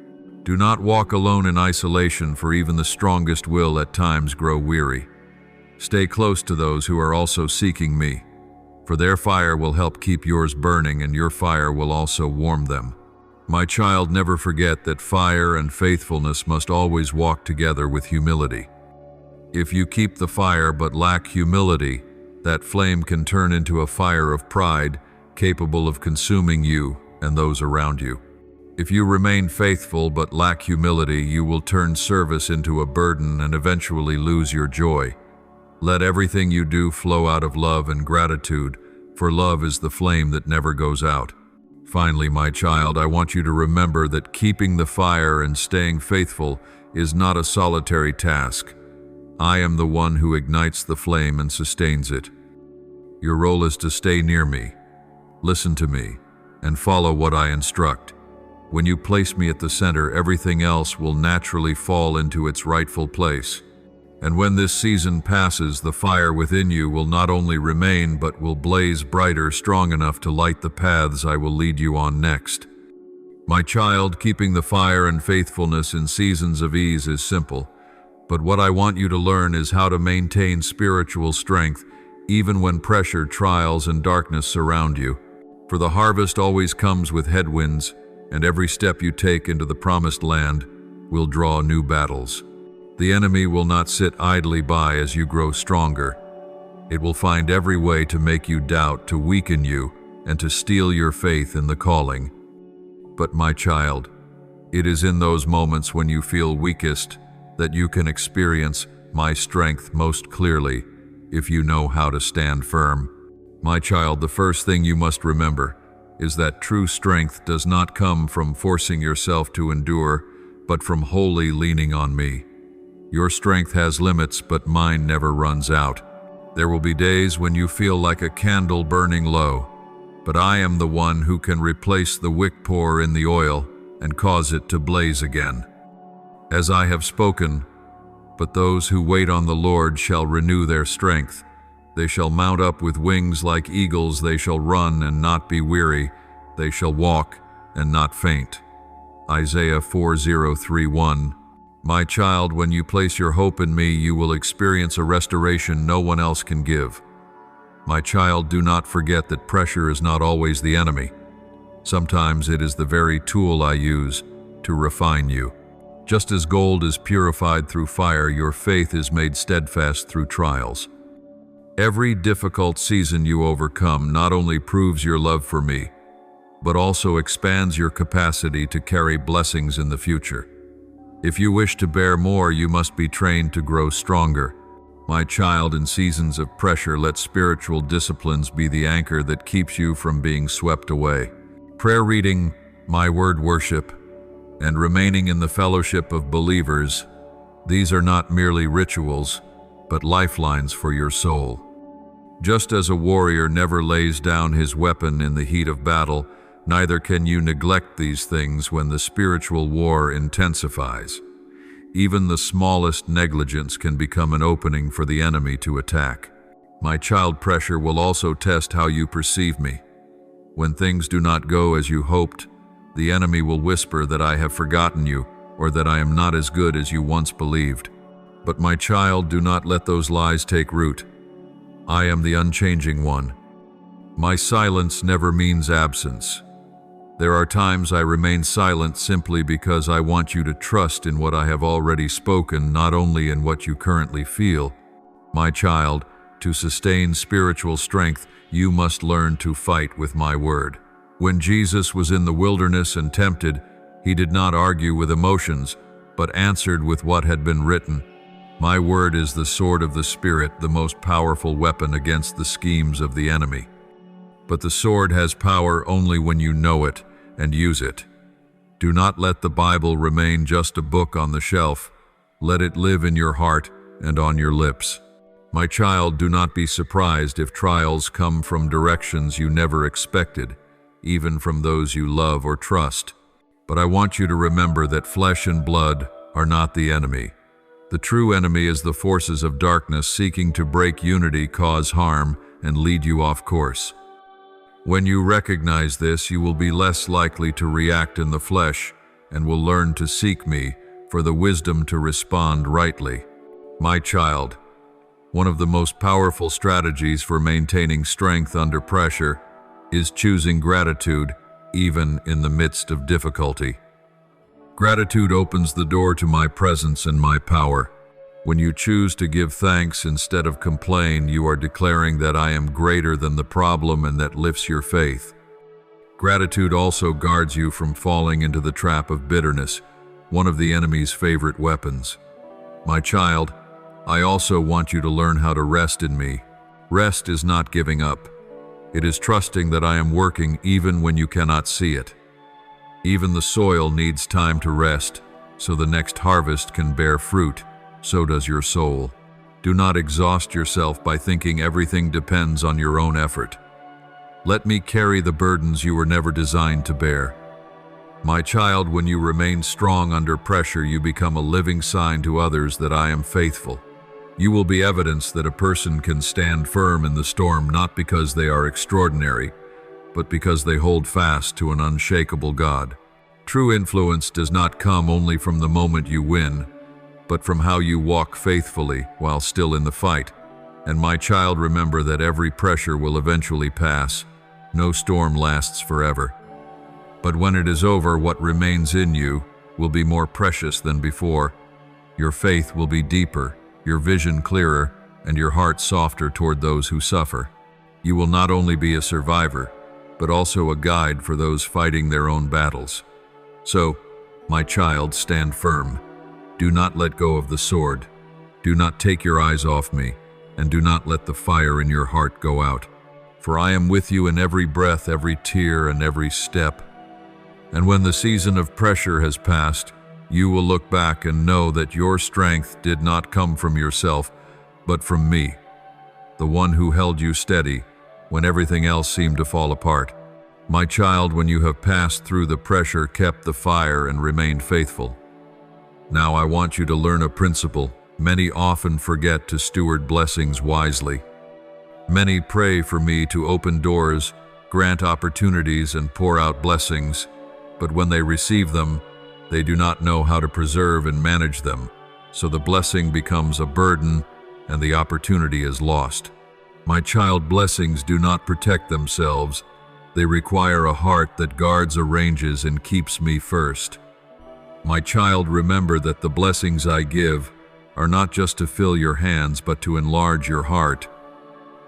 Do not walk alone in isolation, for even the strongest will at times grow weary. Stay close to those who are also seeking me, for their fire will help keep yours burning, and your fire will also warm them. My child, never forget that fire and faithfulness must always walk together with humility. If you keep the fire but lack humility, that flame can turn into a fire of pride, capable of consuming you and those around you. If you remain faithful but lack humility, you will turn service into a burden and eventually lose your joy. Let everything you do flow out of love and gratitude, for love is the flame that never goes out. Finally, my child, I want you to remember that keeping the fire and staying faithful is not a solitary task. I am the one who ignites the flame and sustains it. Your role is to stay near me, listen to me, and follow what I instruct. When you place me at the center, everything else will naturally fall into its rightful place. And when this season passes, the fire within you will not only remain, but will blaze brighter, strong enough to light the paths I will lead you on next. My child, keeping the fire and faithfulness in seasons of ease is simple. But what I want you to learn is how to maintain spiritual strength, even when pressure, trials, and darkness surround you. For the harvest always comes with headwinds, and every step you take into the promised land will draw new battles. The enemy will not sit idly by as you grow stronger. It will find every way to make you doubt, to weaken you, and to steal your faith in the calling. But my child, it is in those moments when you feel weakest that you can experience my strength most clearly, if you know how to stand firm. My child, the first thing you must remember is that true strength does not come from forcing yourself to endure, but from wholly leaning on me. Your strength has limits, but mine never runs out. There will be days when you feel like a candle burning low, but I am the one who can replace the wick pour in the oil and cause it to blaze again. As I have spoken, but those who wait on the Lord shall renew their strength. They shall mount up with wings like eagles. They shall run and not be weary. They shall walk and not faint. Isaiah 40:31. My child, when you place your hope in me, you will experience a restoration no one else can give. My child, do not forget that pressure is not always the enemy. Sometimes it is the very tool I use to refine you. Just as gold is purified through fire, your faith is made steadfast through trials. Every difficult season you overcome not only proves your love for me, but also expands your capacity to carry blessings in the future. If you wish to bear more, you must be trained to grow stronger. My child, in seasons of pressure, let spiritual disciplines be the anchor that keeps you from being swept away. Prayer reading, my word worship, and remaining in the fellowship of believers, these are not merely rituals, but lifelines for your soul. Just as a warrior never lays down his weapon in the heat of battle, neither can you neglect these things when the spiritual war intensifies. Even the smallest negligence can become an opening for the enemy to attack. My child, pressure will also test how you perceive me. When things do not go as you hoped, the enemy will whisper that I have forgotten you, or that I am not as good as you once believed. But my child, do not let those lies take root. I am the unchanging one. My silence never means absence. There are times I remain silent simply because I want you to trust in what I have already spoken, not only in what you currently feel. My child, to sustain spiritual strength, you must learn to fight with my word. When Jesus was in the wilderness and tempted, he did not argue with emotions, but answered with what had been written. My word is the sword of the Spirit, the most powerful weapon against the schemes of the enemy. But the sword has power only when you know it and use it. Do not let the Bible remain just a book on the shelf. Let it live in your heart and on your lips. My child, do not be surprised if trials come from directions you never expected, even from those you love or trust. But I want you to remember that flesh and blood are not the enemy. The true enemy is the forces of darkness seeking to break unity, cause harm, and lead you off course. When you recognize this, you will be less likely to react in the flesh and will learn to seek me for the wisdom to respond rightly. My child, one of the most powerful strategies for maintaining strength under pressure is choosing gratitude even in the midst of difficulty. Gratitude opens the door to my presence and my power. When you choose to give thanks instead of complain, you are declaring that I am greater than the problem, and that lifts your faith. Gratitude also guards you from falling into the trap of bitterness, one of the enemy's favorite weapons. My child, I also want you to learn how to rest in me. Rest is not giving up. It is trusting that I am working even when you cannot see it. Even the soil needs time to rest, so the next harvest can bear fruit. So does your soul. Do not exhaust yourself by thinking everything depends on your own effort. Let me carry the burdens you were never designed to bear. My child, when you remain strong under pressure, you become a living sign to others that I am faithful. You will be evidence that a person can stand firm in the storm, not because they are extraordinary, but because they hold fast to an unshakable God. True influence does not come only from the moment you win, but from how you walk faithfully while still in the fight. And my child, remember that every pressure will eventually pass. No storm lasts forever. But when it is over, what remains in you will be more precious than before. Your faith will be deeper, your vision clearer, and your heart softer toward those who suffer. You will not only be a survivor, but also a guide for those fighting their own battles. So, my child, stand firm. Do not let go of the sword. Do not take your eyes off me, and do not let the fire in your heart go out. For I am with you in every breath, every tear, and every step. And when the season of pressure has passed, you will look back and know that your strength did not come from yourself, but from me, the one who held you steady when everything else seemed to fall apart. My child, when you have passed through the pressure, kept the fire, and remained faithful. Now I want you to learn a principle. Many often forget to steward blessings wisely. Many pray for me to open doors, grant opportunities, and pour out blessings, but when they receive them, they do not know how to preserve and manage them, so the blessing becomes a burden and the opportunity is lost. My child, blessings do not protect themselves. They require a heart that guards, arranges, and keeps me first. My child, remember that the blessings I give are not just to fill your hands, but to enlarge your heart.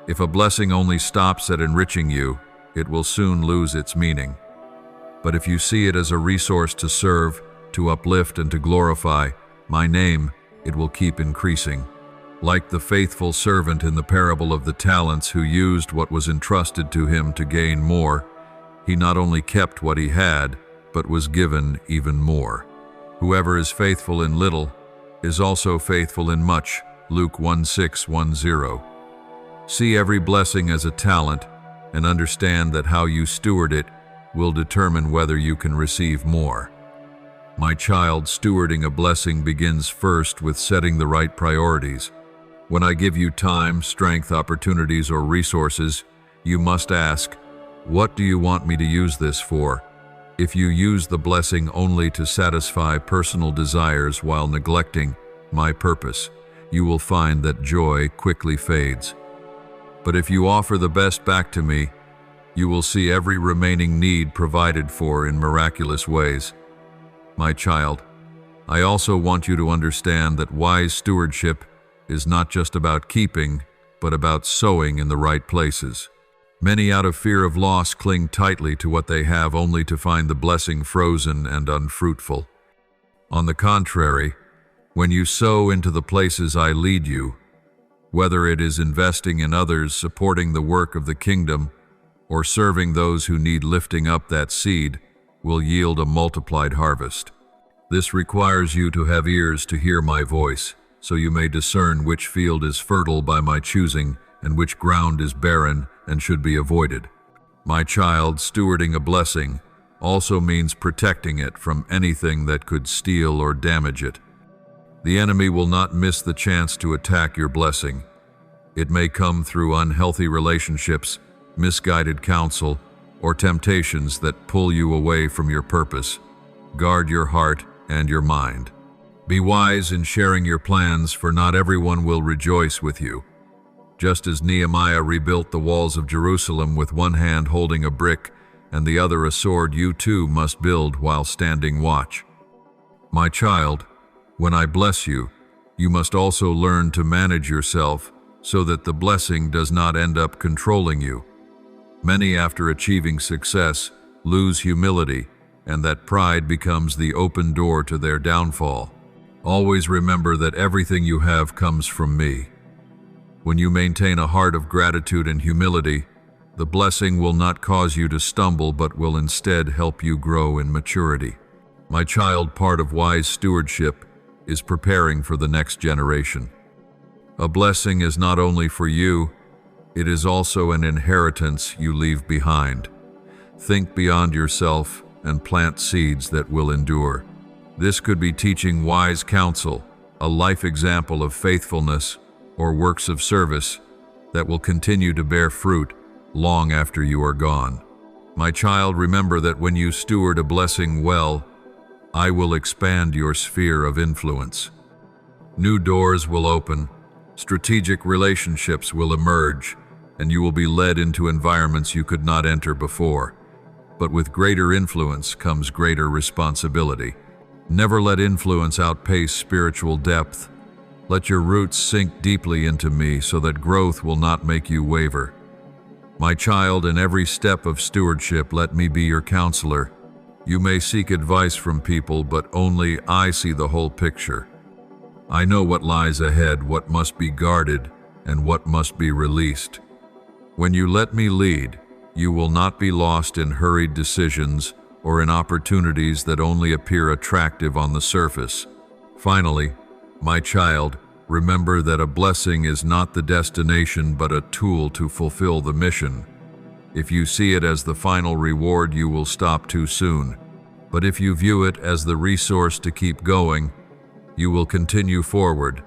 If a blessing only stops at enriching you, it will soon lose its meaning. But if you see it as a resource to serve, to uplift, and to glorify my name, it will keep increasing. Like the faithful servant in the parable of the talents who used what was entrusted to him to gain more, he not only kept what he had, but was given even more. Whoever is faithful in little is also faithful in much. Luke 1:6-10. See every blessing as a talent and understand that how you steward it will determine whether you can receive more. My child, stewarding a blessing begins first with setting the right priorities. When I give you time, strength, opportunities, or resources, you must ask, what do you want me to use this for? If you use the blessing only to satisfy personal desires while neglecting my purpose, you will find that joy quickly fades. But if you offer the best back to me, you will see every remaining need provided for in miraculous ways. My child, I also want you to understand that wise stewardship is not just about keeping, but about sowing in the right places. Many, out of fear of loss, cling tightly to what they have only to find the blessing frozen and unfruitful. On the contrary, when you sow into the places I lead you, whether it is investing in others, supporting the work of the kingdom, or serving those who need lifting up, that seed will yield a multiplied harvest. This requires you to have ears to hear my voice, so you may discern which field is fertile by my choosing and which ground is barren and should be avoided. My child, stewarding a blessing also means protecting it from anything that could steal or damage it. The enemy will not miss the chance to attack your blessing. It may come through unhealthy relationships, misguided counsel, or temptations that pull you away from your purpose. Guard your heart and your mind. Be wise in sharing your plans, for not everyone will rejoice with you. Just as Nehemiah rebuilt the walls of Jerusalem with one hand holding a brick and the other a sword, you too must build while standing watch. My child, when I bless you, you must also learn to manage yourself so that the blessing does not end up controlling you. Many, after achieving success, lose humility, and that pride becomes the open door to their downfall. Always remember that everything you have comes from me. When you maintain a heart of gratitude and humility, the blessing will not cause you to stumble but will instead help you grow in maturity. My child, part of wise stewardship is preparing for the next generation. A blessing is not only for you, it is also an inheritance you leave behind. Think beyond yourself and plant seeds that will endure. This could be teaching wise counsel, a life example of faithfulness, or works of service that will continue to bear fruit long after you are gone. My child, remember that when you steward a blessing well, I will expand your sphere of influence. New doors will open, strategic relationships will emerge, and you will be led into environments you could not enter before. But with greater influence comes greater responsibility. Never let influence outpace spiritual depth. Let your roots sink deeply into me so that growth will not make you waver. My child, in every step of stewardship, let me be your counselor. You may seek advice from people, but only I see the whole picture. I know what lies ahead, what must be guarded, and what must be released. When you let me lead, you will not be lost in hurried decisions or in opportunities that only appear attractive on the surface. Finally, my child, remember that a blessing is not the destination but a tool to fulfill the mission. If you see it as the final reward, you will stop too soon. But if you view it as the resource to keep going, you will continue forward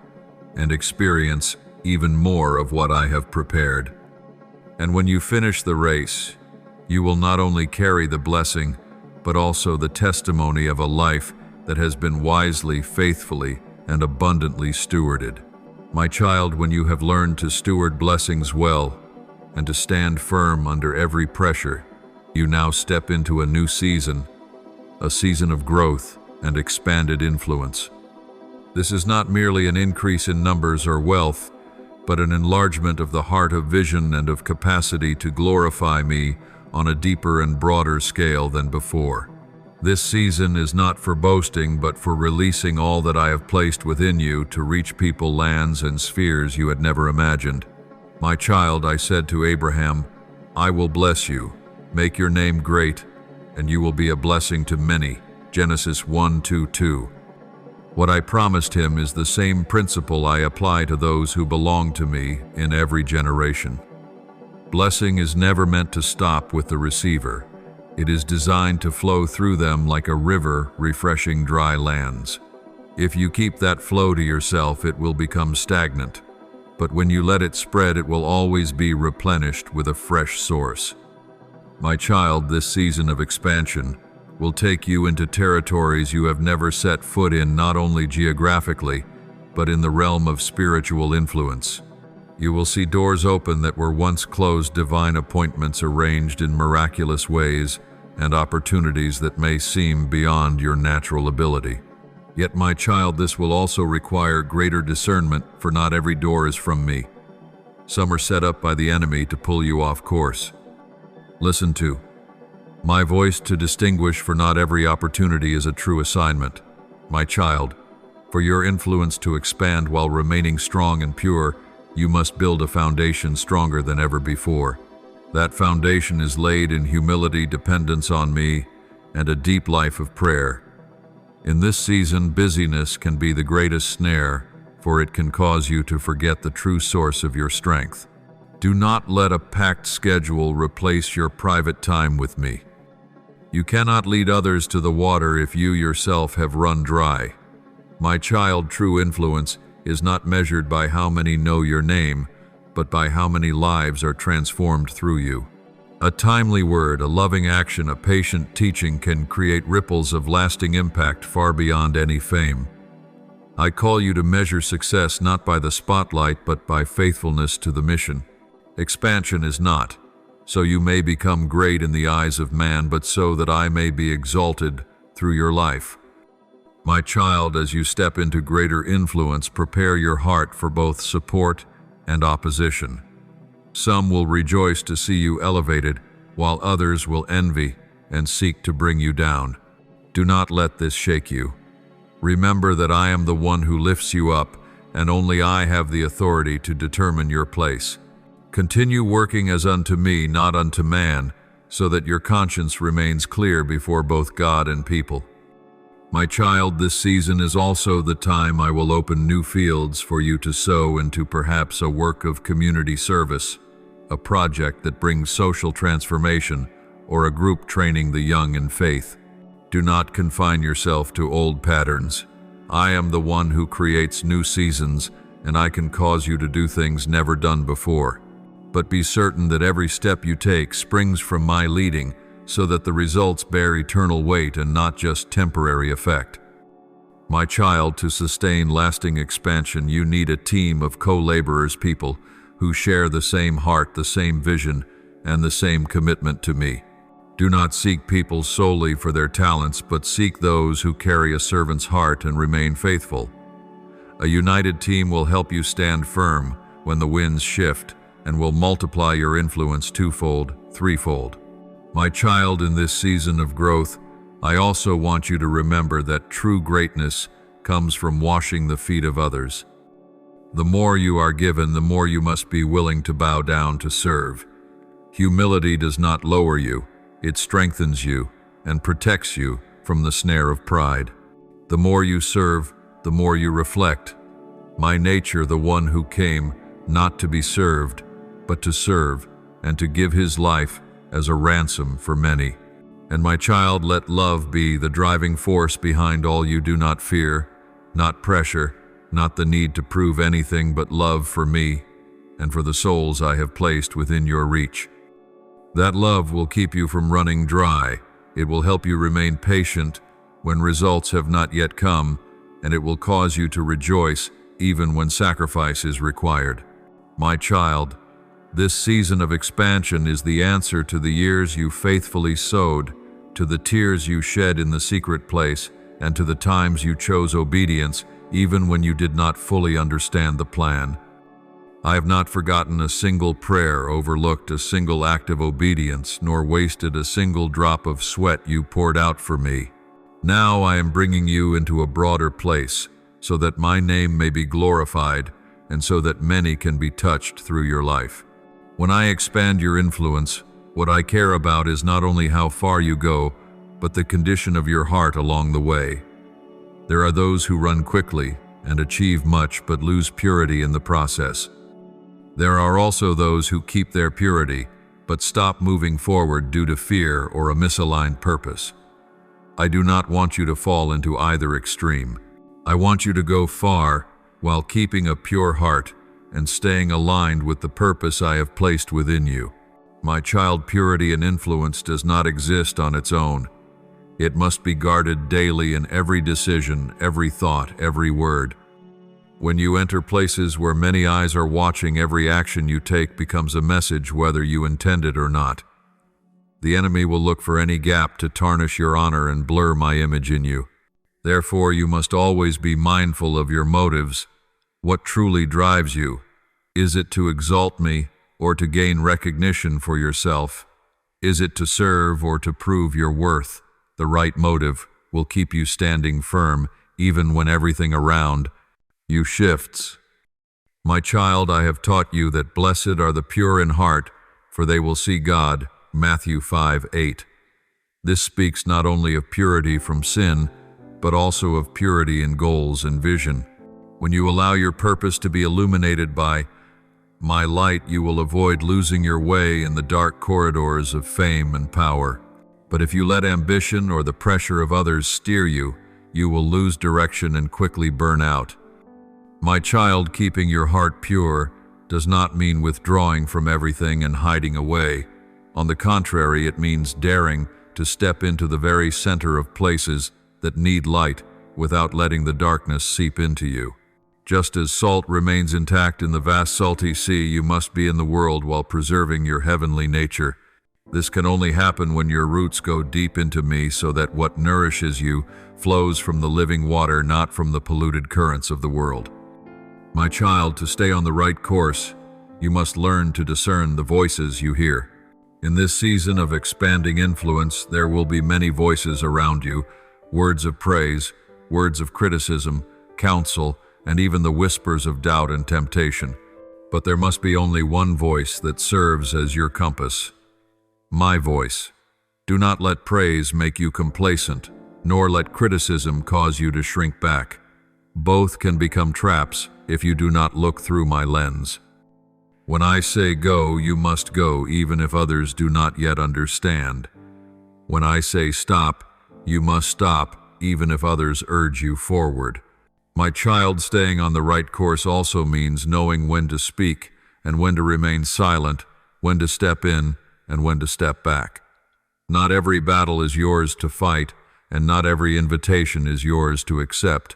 and experience even more of what I have prepared. And when you finish the race, you will not only carry the blessing, but also the testimony of a life that has been wisely, faithfully, and abundantly stewarded. My child, when you have learned to steward blessings well and to stand firm under every pressure, you now step into a new season, a season of growth and expanded influence. This is not merely an increase in numbers or wealth, but an enlargement of the heart, of vision, and of capacity to glorify me on a deeper and broader scale than before. This season is not for boasting, but for releasing all that I have placed within you to reach people, lands, and spheres you had never imagined. My child, I said to Abraham, I will bless you, make your name great, and you will be a blessing to many. Genesis 1:2-2. What I promised him is the same principle I apply to those who belong to me in every generation. Blessing is never meant to stop with the receiver. It is designed to flow through them like a river refreshing dry lands. If you keep that flow to yourself, it will become stagnant. But when you let it spread, it will always be replenished with a fresh source. My child, this season of expansion will take you into territories you have never set foot in, not only geographically, but in the realm of spiritual influence. You will see doors open that were once closed, divine appointments arranged in miraculous ways, and opportunities that may seem beyond your natural ability. Yet, my child, this will also require greater discernment, for not every door is from me. Some are set up by the enemy to pull you off course. Listen to my voice to distinguish, for not every opportunity is a true assignment. My child, for your influence to expand while remaining strong and pure, you must build a foundation stronger than ever before. That foundation is laid in humility, dependence on me, and a deep life of prayer. In this season, busyness can be the greatest snare, for it can cause you to forget the true source of your strength. Do not let a packed schedule replace your private time with me. You cannot lead others to the water if you yourself have run dry. My child, true influence is not measured by how many know your name, but by how many lives are transformed through you. A timely word, a loving action, a patient teaching can create ripples of lasting impact far beyond any fame. I call you to measure success not by the spotlight, but by faithfulness to the mission. Expansion is not, so you may become great in the eyes of man, but so that I may be exalted through your life. My child, as you step into greater influence, prepare your heart for both support and opposition. Some will rejoice to see you elevated, while others will envy and seek to bring you down. Do not let this shake you. Remember that I am the one who lifts you up, and only I have the authority to determine your place. Continue working as unto me, not unto man, so that your conscience remains clear before both God and people. My child, this season is also the time I will open new fields for you to sow into, perhaps a work of community service, a project that brings social transformation, or a group training the young in faith. Do not confine yourself to old patterns. I am the one who creates new seasons, and I can cause you to do things never done before. But be certain that every step you take springs from my leading, so that the results bear eternal weight and not just temporary effect. My child, to sustain lasting expansion, you need a team of co-laborers, people who share the same heart, the same vision, and the same commitment to me. Do not seek people solely for their talents, but seek those who carry a servant's heart and remain faithful. A united team will help you stand firm when the winds shift, and will multiply your influence twofold, threefold. My child, in this season of growth, I also want you to remember that true greatness comes from washing the feet of others. The more you are given, the more you must be willing to bow down to serve. Humility does not lower you, it strengthens you and protects you from the snare of pride. The more you serve, the more you reflect my nature, the one who came not to be served, but to serve and to give his life as a ransom for many. And my child, let love be the driving force behind all you do. Not fear, not pressure, not the need to prove anything, but love for me and for the souls I have placed within your reach. That love will keep you from running dry. It will help you remain patient when results have not yet come, and it will cause you to rejoice even when sacrifice is required. My child, this season of expansion is the answer to the years you faithfully sowed, to the tears you shed in the secret place, and to the times you chose obedience even when you did not fully understand the plan. I have not forgotten a single prayer, overlooked a single act of obedience, nor wasted a single drop of sweat you poured out for me. Now I am bringing you into a broader place, so that my name may be glorified, and so that many can be touched through your life. When I expand your influence, what I care about is not only how far you go, but the condition of your heart along the way. There are those who run quickly and achieve much but lose purity in the process. There are also those who keep their purity but stop moving forward due to fear or a misaligned purpose. I do not want you to fall into either extreme. I want you to go far while keeping a pure heart and staying aligned with the purpose I have placed within you. My child, purity and influence does not exist on its own. It must be guarded daily in every decision, every thought, every word. When you enter places where many eyes are watching, every action you take becomes a message, whether you intend it or not. The enemy will look for any gap to tarnish your honor and blur my image in you. Therefore, you must always be mindful of your motives. What truly drives you? Is it to exalt me or to gain recognition for yourself? Is it to serve or to prove your worth? The right motive will keep you standing firm even when everything around you shifts. My child, I have taught you that blessed are the pure in heart, for they will see God. Matthew 5:8. This speaks not only of purity from sin, but also of purity in goals and vision. When you allow your purpose to be illuminated by my light, you will avoid losing your way in the dark corridors of fame and power. But if you let ambition or the pressure of others steer you, you will lose direction and quickly burn out. My child, keeping your heart pure does not mean withdrawing from everything and hiding away. On the contrary, it means daring to step into the very center of places that need light without letting the darkness seep into you. Just as salt remains intact in the vast salty sea, you must be in the world while preserving your heavenly nature. This can only happen when your roots go deep into me, so that what nourishes you flows from the living water, not from the polluted currents of the world. My child, to stay on the right course, you must learn to discern the voices you hear. In this season of expanding influence, there will be many voices around you, words of praise, words of criticism, counsel, and even the whispers of doubt and temptation. But there must be only one voice that serves as your compass. My voice. Do not let praise make you complacent, nor let criticism cause you to shrink back. Both can become traps if you do not look through my lens. When I say go, you must go, even if others do not yet understand. When I say stop, you must stop, even if others urge you forward. My child, staying on the right course also means knowing when to speak and when to remain silent, when to step in and when to step back. Not every battle is yours to fight, and not every invitation is yours to accept.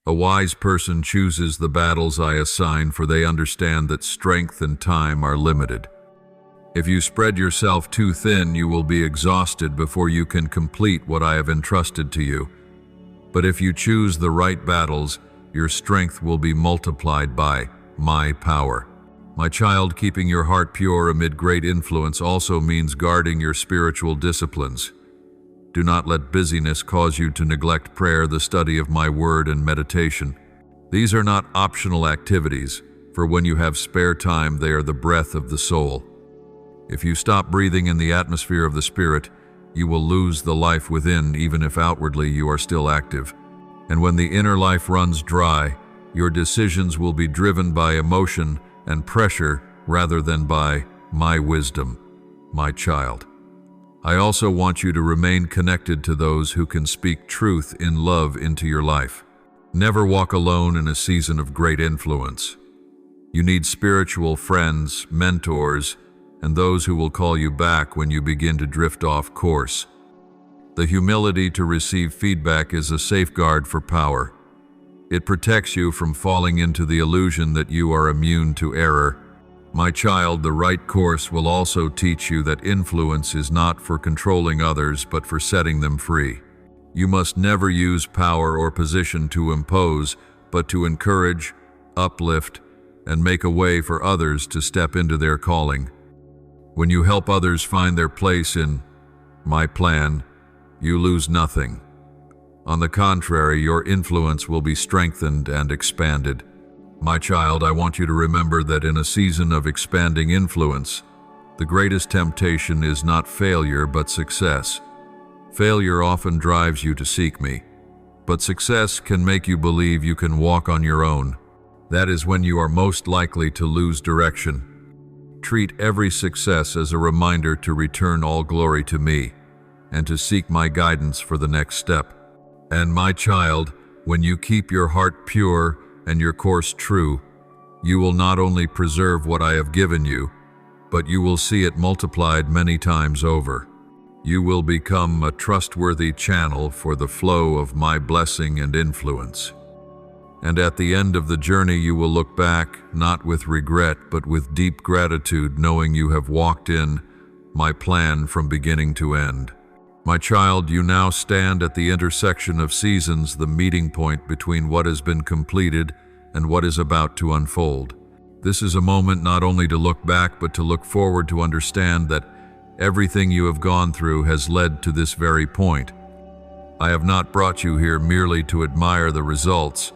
A wise person chooses the battles I assign, for they understand that strength and time are limited. If you spread yourself too thin, you will be exhausted before you can complete what I have entrusted to you. But if you choose the right battles, your strength will be multiplied by my power. My child, keeping your heart pure amid great influence also means guarding your spiritual disciplines. Do not let busyness cause you to neglect prayer, the study of my word, and meditation. These are not optional activities, for when you have spare time, they are the breath of the soul. If you stop breathing in the atmosphere of the Spirit, you will lose the life within, even if outwardly you are still active. And when the inner life runs dry, your decisions will be driven by emotion and pressure rather than by my wisdom, my child. I also want you to remain connected to those who can speak truth in love into your life. Never walk alone in a season of great influence. You need spiritual friends, mentors, and those who will call you back when you begin to drift off course. The humility to receive feedback is a safeguard for power. It protects you from falling into the illusion that you are immune to error. My child, the right course will also teach you that influence is not for controlling others, but for setting them free. You must never use power or position to impose, but to encourage, uplift, and make a way for others to step into their calling. When you help others find their place in my plan, you lose nothing. On the contrary, your influence will be strengthened and expanded. My child, I want you to remember that in a season of expanding influence, the greatest temptation is not failure, but success. Failure often drives you to seek me, but success can make you believe you can walk on your own. That is when you are most likely to lose direction. Treat every success as a reminder to return all glory to me and to seek my guidance for the next step. And my child, when you keep your heart pure and your course true, you will not only preserve what I have given you, but you will see it multiplied many times over. You will become a trustworthy channel for the flow of my blessing and influence. And at the end of the journey, you will look back, not with regret, but with deep gratitude, knowing you have walked in my plan from beginning to end. My child, you now stand at the intersection of seasons, the meeting point between what has been completed and what is about to unfold. This is a moment not only to look back, but to look forward, to understand that everything you have gone through has led to this very point. I have not brought you here merely to admire the results,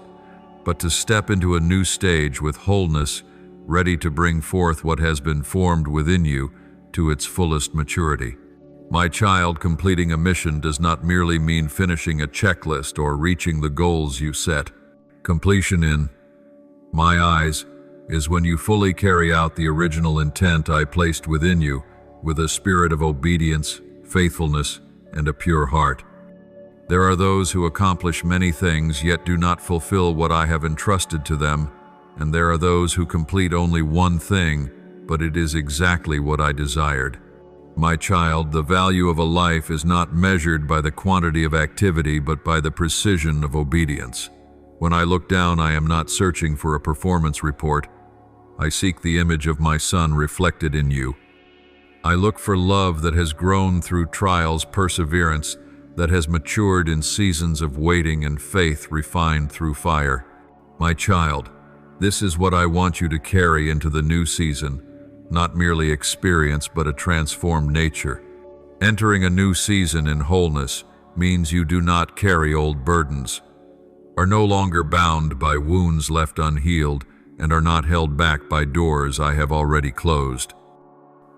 but to step into a new stage with wholeness, ready to bring forth what has been formed within you to its fullest maturity. My child, completing a mission does not merely mean finishing a checklist or reaching the goals you set. Completion in My eyes is when you fully carry out the original intent I placed within you with a spirit of obedience, faithfulness, and a pure heart. There are those who accomplish many things yet do not fulfill what I have entrusted to them, and there are those who complete only one thing, but it is exactly what I desired. My child, the value of a life is not measured by the quantity of activity but by the precision of obedience. When I look down, I am not searching for a performance report. I seek the image of my Son reflected in you. I look for love that has grown through trials, perseverance that has matured in seasons of waiting, and faith refined through fire. My child, this is what I want you to carry into the new season, not merely experience but a transformed nature. Entering a new season in wholeness means you do not carry old burdens, are no longer bound by wounds left unhealed, and are not held back by doors I have already closed.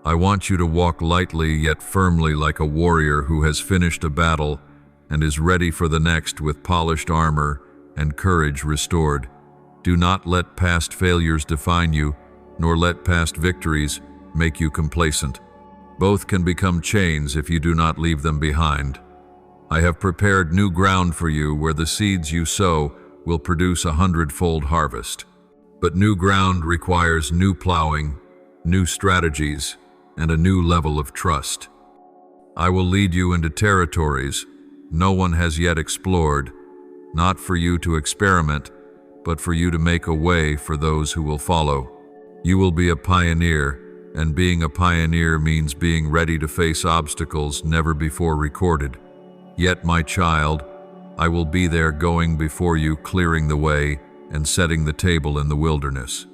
I want you to walk lightly yet firmly like a warrior who has finished a battle and is ready for the next with polished armor and courage restored. Do not let past failures define you, nor let past victories make you complacent. Both can become chains if you do not leave them behind. I have prepared new ground for you where the seeds you sow will produce 100-fold harvest. But new ground requires new plowing, new strategies, and a new level of trust. I will lead you into territories no one has yet explored, not for you to experiment, but for you to make a way for those who will follow. You will be a pioneer, and being a pioneer means being ready to face obstacles never before recorded. Yet, my child, I will be there going before you, clearing the way and setting the table in the wilderness.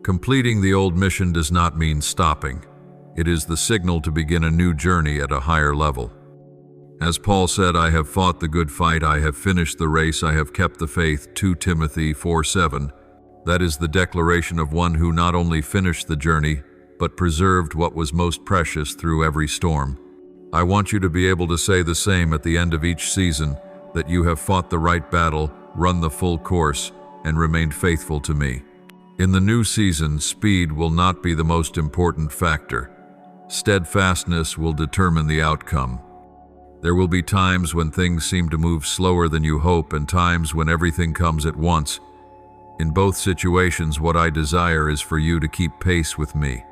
Completing the old mission does not mean stopping. It is the signal to begin a new journey at a higher level. As Paul said, I have fought the good fight, I have finished the race, I have kept the faith, 2 Timothy 4:7. That is the declaration of one who not only finished the journey, but preserved what was most precious through every storm. I want you to be able to say the same at the end of each season, that you have fought the right battle, run the full course, and remained faithful to me. In the new season, speed will not be the most important factor. Steadfastness will determine the outcome. There will be times when things seem to move slower than you hope, and times when everything comes at once. In both situations, what I desire is for you to keep pace with me.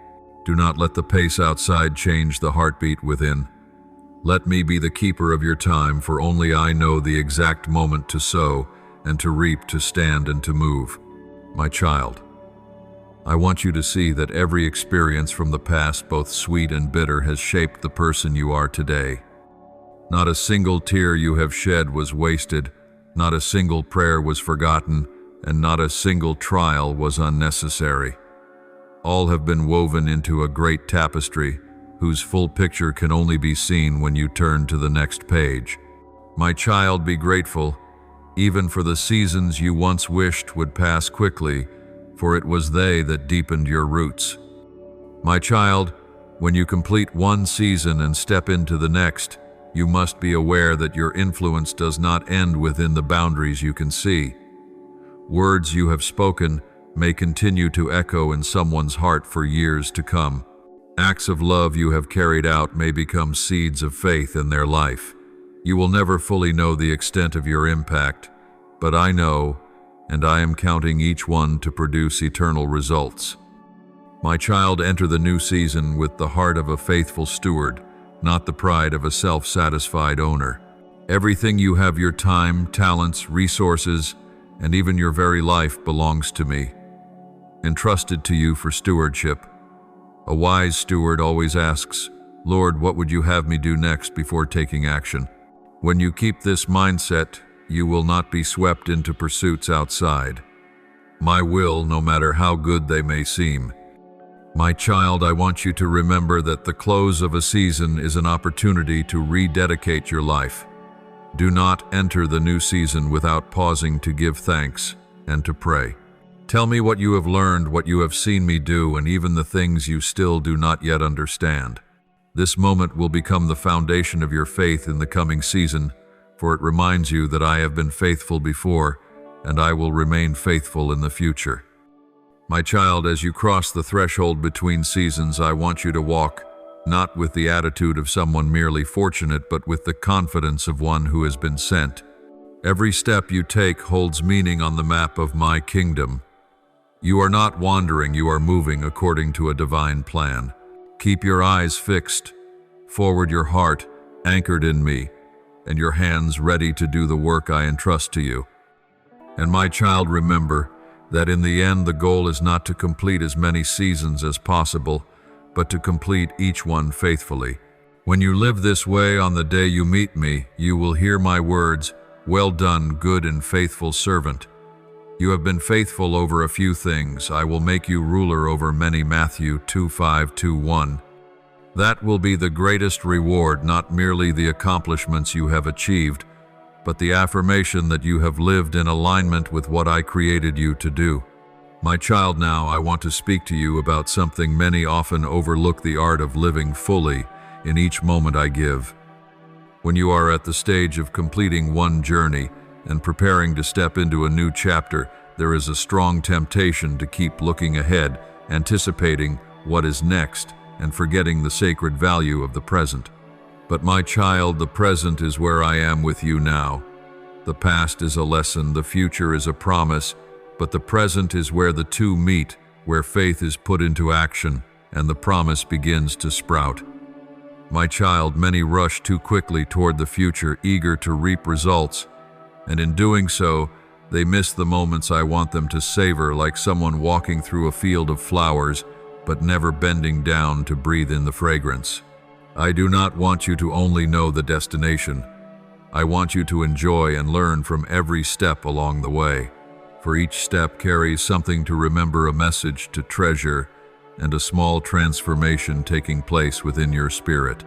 Do not let the pace outside change the heartbeat within. Let me be the keeper of your time, for only I know the exact moment to sow and to reap, to stand and to move. My child, I want you to see that every experience from the past, both sweet and bitter, has shaped the person you are today. Not a single tear you have shed was wasted, not a single prayer was forgotten, and not a single trial was unnecessary. All have been woven into a great tapestry, whose full picture can only be seen when you turn to the next page. My child, be grateful, even for the seasons you once wished would pass quickly, for it was they that deepened your roots. My child, when you complete one season and step into the next, you must be aware that your influence does not end within the boundaries you can see. Words you have spoken may continue to echo in someone's heart for years to come. Acts of love you have carried out may become seeds of faith in their life. You will never fully know the extent of your impact, but I know, and I am counting each one to produce eternal results. My child, enter the new season with the heart of a faithful steward, not the pride of a self-satisfied owner. Everything you have, your time, talents, resources, and even your very life belongs to me, entrusted to you for stewardship. A wise steward always asks, Lord, what would you have me do next before taking action? When you keep this mindset, you will not be swept into pursuits outside my will, no matter how good they may seem. My child, I want you to remember that the close of a season is an opportunity to rededicate your life. Do not enter the new season without pausing to give thanks and to pray. Tell me what you have learned, what you have seen me do, and even the things you still do not yet understand. This moment will become the foundation of your faith in the coming season, for it reminds you that I have been faithful before, and I will remain faithful in the future. My child, as you cross the threshold between seasons, I want you to walk, not with the attitude of someone merely fortunate, but with the confidence of one who has been sent. Every step you take holds meaning on the map of my kingdom. You are not wandering, you are moving according to a divine plan. Keep your eyes fixed, forward your heart, anchored in me, and your hands ready to do the work I entrust to you. And my child, remember that in the end the goal is not to complete as many seasons as possible, but to complete each one faithfully. When you live this way, on the day you meet me, you will hear my words, "Well done, good and faithful servant. You have been faithful over a few things. I will make you ruler over many." Matthew 2:5-1. That will be the greatest reward, not merely the accomplishments you have achieved, but the affirmation that you have lived in alignment with what I created you to do. My child, now I want to speak to you about something many often overlook: the art of living fully in each moment I give. When you are at the stage of completing one journey and preparing to step into a new chapter, there is a strong temptation to keep looking ahead, anticipating what is next, and forgetting the sacred value of the present. But my child, the present is where I am with you now. The past is a lesson, the future is a promise, but the present is where the two meet, where faith is put into action, and the promise begins to sprout. My child, many rush too quickly toward the future, eager to reap results, and in doing so, they miss the moments I want them to savor, like someone walking through a field of flowers, but never bending down to breathe in the fragrance. I do not want you to only know the destination. I want you to enjoy and learn from every step along the way. For each step carries something to remember, a message to treasure, and a small transformation taking place within your spirit.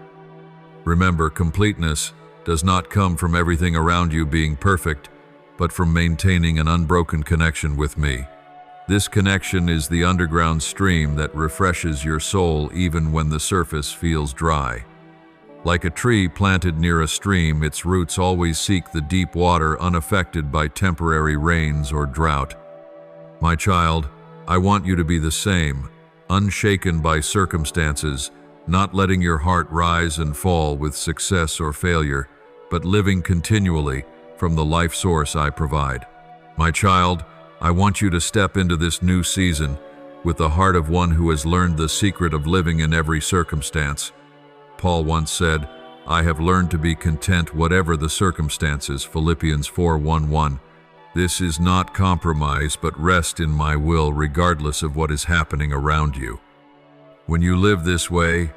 Remember, completeness does not come from everything around you being perfect, but from maintaining an unbroken connection with me. This connection is the underground stream that refreshes your soul even when the surface feels dry. Like a tree planted near a stream, its roots always seek the deep water, unaffected by temporary rains or drought. My child, I want you to be the same, unshaken by circumstances, not letting your heart rise and fall with success or failure, but living continually from the life source I provide. My child, I want you to step into this new season with the heart of one who has learned the secret of living in every circumstance. Paul once said, "I have learned to be content whatever the circumstances." Philippians 4:1-1. This is not compromise, but rest in my will regardless of what is happening around you. When you live this way,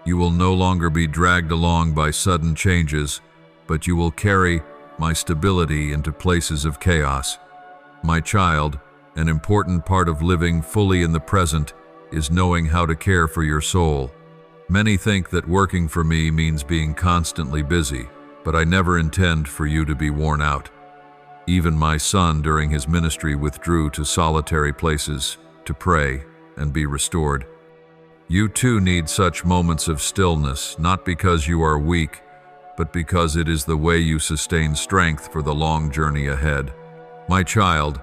you will no longer be dragged along by sudden changes, but you will carry my stability into places of chaos. My child, an important part of living fully in the present is knowing how to care for your soul. Many think that working for me means being constantly busy, but I never intend for you to be worn out. Even my son during his ministry withdrew to solitary places to pray and be restored. You too need such moments of stillness, not because you are weak, but because it is the way you sustain strength for the long journey ahead. My child,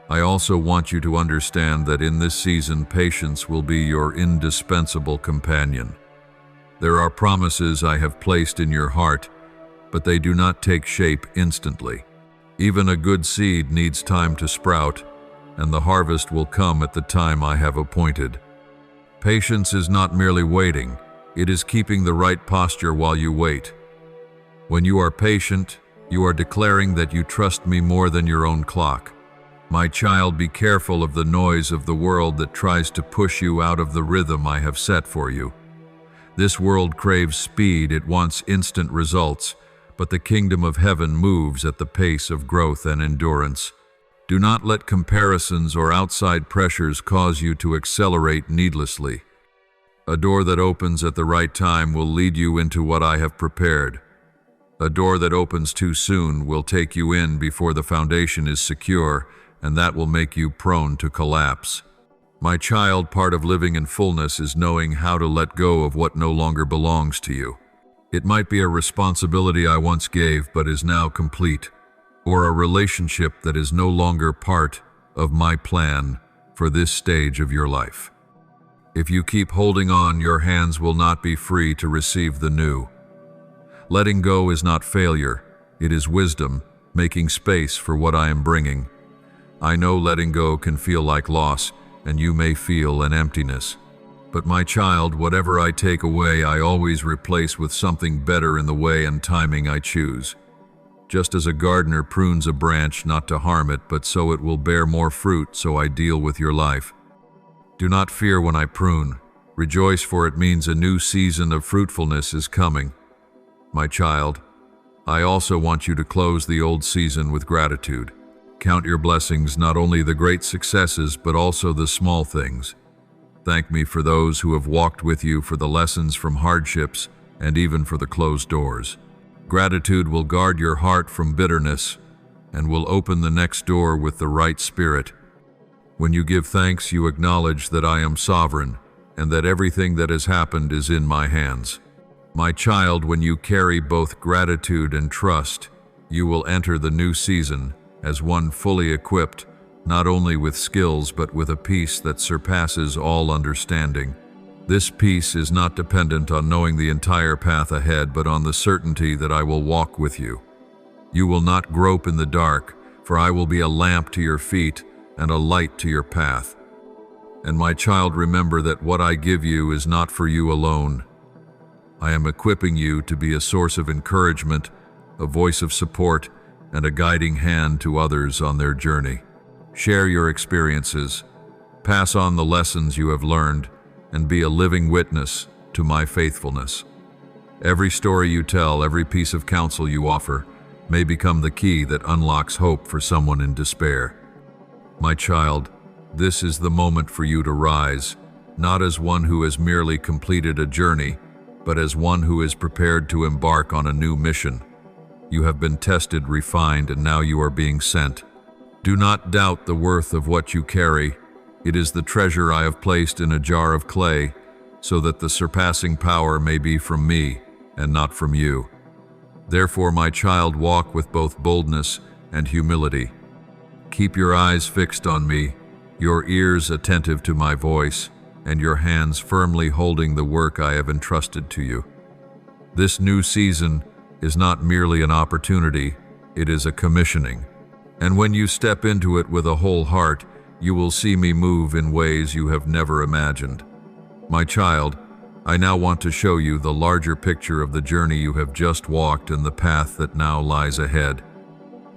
I also want you to understand that in this season, patience will be your indispensable companion. There are promises I have placed in your heart, but they do not take shape instantly. Even a good seed needs time to sprout, and the harvest will come at the time I have appointed. Patience is not merely waiting, it is keeping the right posture while you wait. When you are patient, you are declaring that you trust me more than your own clock. My child, be careful of the noise of the world that tries to push you out of the rhythm I have set for you. This world craves speed, it wants instant results, but the kingdom of heaven moves at the pace of growth and endurance. Do not let comparisons or outside pressures cause you to accelerate needlessly. A door that opens at the right time will lead you into what I have prepared. A door that opens too soon will take you in before the foundation is secure, and that will make you prone to collapse. My child, part of living in fullness is knowing how to let go of what no longer belongs to you. It might be a responsibility I once gave but is now complete, or a relationship that is no longer part of my plan, for this stage of your life. If you keep holding on, your hands will not be free to receive the new. Letting go is not failure, it is wisdom, making space for what I am bringing. I know letting go can feel like loss, and you may feel an emptiness. But my child, whatever I take away, I always replace with something better in the way and timing I choose. Just as a gardener prunes a branch not to harm it, but so it will bear more fruit, so I deal with your life. Do not fear when I prune. Rejoice, for it means a new season of fruitfulness is coming. My child, I also want you to close the old season with gratitude. Count your blessings, not only the great successes, but also the small things. Thank me for those who have walked with you, for the lessons from hardships, and even for the closed doors. Gratitude will guard your heart from bitterness and will open the next door with the right spirit. When you give thanks, you acknowledge that I am sovereign and that everything that has happened is in my hands. My child, when you carry both gratitude and trust, you will enter the new season as one fully equipped, not only with skills but with a peace that surpasses all understanding. This peace is not dependent on knowing the entire path ahead, but on the certainty that I will walk with you. You will not grope in the dark, for I will be a lamp to your feet and a light to your path. And my child, remember that what I give you is not for you alone. I am equipping you to be a source of encouragement, a voice of support, and a guiding hand to others on their journey. Share your experiences, pass on the lessons you have learned, and be a living witness to my faithfulness. Every story you tell, every piece of counsel you offer, may become the key that unlocks hope for someone in despair. My child, this is the moment for you to rise, not as one who has merely completed a journey, but as one who is prepared to embark on a new mission. You have been tested, refined, and now you are being sent. Do not doubt the worth of what you carry. It is the treasure I have placed in a jar of clay, so that the surpassing power may be from me and not from you. Therefore, my child, walk with both boldness and humility. Keep your eyes fixed on me, your ears attentive to my voice, and your hands firmly holding the work I have entrusted to you. This new season is not merely an opportunity, it is a commissioning. And when you step into it with a whole heart, you will see me move in ways you have never imagined. My child, I now want to show you the larger picture of the journey you have just walked and the path that now lies ahead.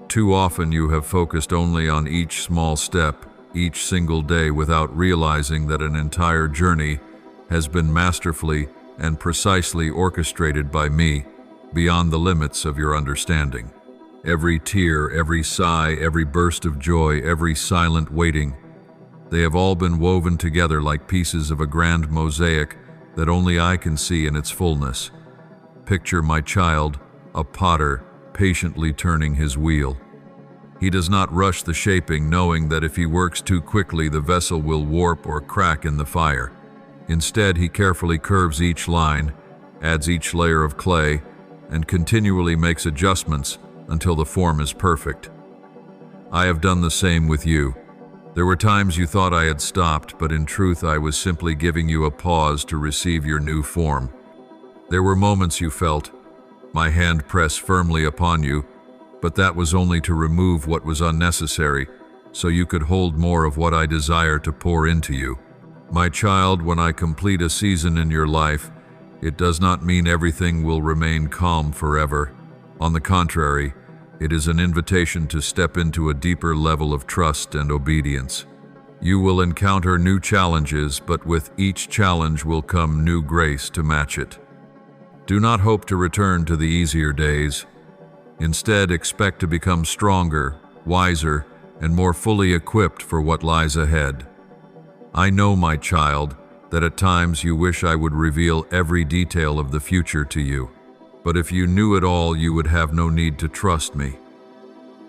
Too often you have focused only on each small step, each single day, without realizing that an entire journey has been masterfully and precisely orchestrated by me, beyond the limits of your understanding. Every tear, every sigh, every burst of joy, every silent waiting, they have all been woven together like pieces of a grand mosaic that only I can see in its fullness. Picture, my child, a potter patiently turning his wheel. He does not rush the shaping, knowing that if he works too quickly, the vessel will warp or crack in the fire. Instead, he carefully curves each line, adds each layer of clay, and continually makes adjustments until the form is perfect. I have done the same with you. There were times you thought I had stopped, but in truth I was simply giving you a pause to receive your new form. There were moments you felt my hand press firmly upon you, but that was only to remove what was unnecessary, so you could hold more of what I desire to pour into you. My child, when I complete a season in your life, it does not mean everything will remain calm forever. On the contrary, it is an invitation to step into a deeper level of trust and obedience. You will encounter new challenges, but with each challenge will come new grace to match it. Do not hope to return to the easier days. Instead, expect to become stronger, wiser, and more fully equipped for what lies ahead. I know, my child, that at times you wish I would reveal every detail of the future to you. But if you knew it all, you would have no need to trust me.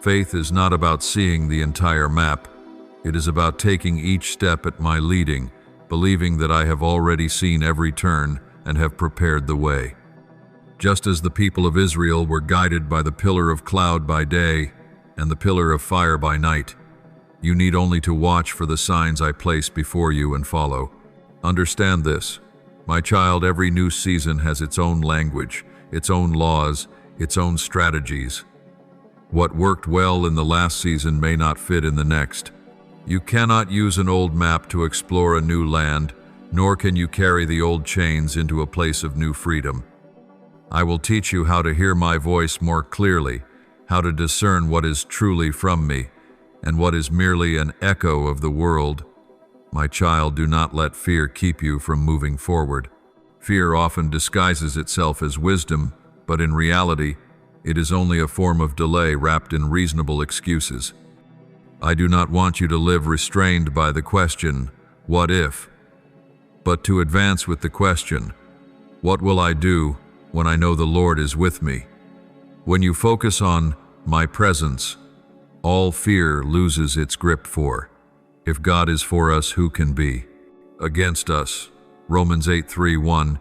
Faith is not about seeing the entire map. It is about taking each step at my leading, believing that I have already seen every turn and have prepared the way. Just as the people of Israel were guided by the pillar of cloud by day and the pillar of fire by night, You need only to watch for the signs I place before you and follow. Understand this, my child, every new season has its own language, its own laws, its own strategies. What worked well in the last season may not fit in the next. You cannot use an old map to explore a new land, nor can you carry the old chains into a place of new freedom. I will teach you how to hear my voice more clearly, how to discern what is truly from me, and what is merely an echo of the world. My child, do not let fear keep you from moving forward. Fear often disguises itself as wisdom, but in reality, it is only a form of delay wrapped in reasonable excuses. I do not want you to live restrained by the question, what if? But to advance with the question, what will I do when I know the Lord is with me? When you focus on my presence, all fear loses its grip. For if God is for us, who can be against us? Romans 8:3-1.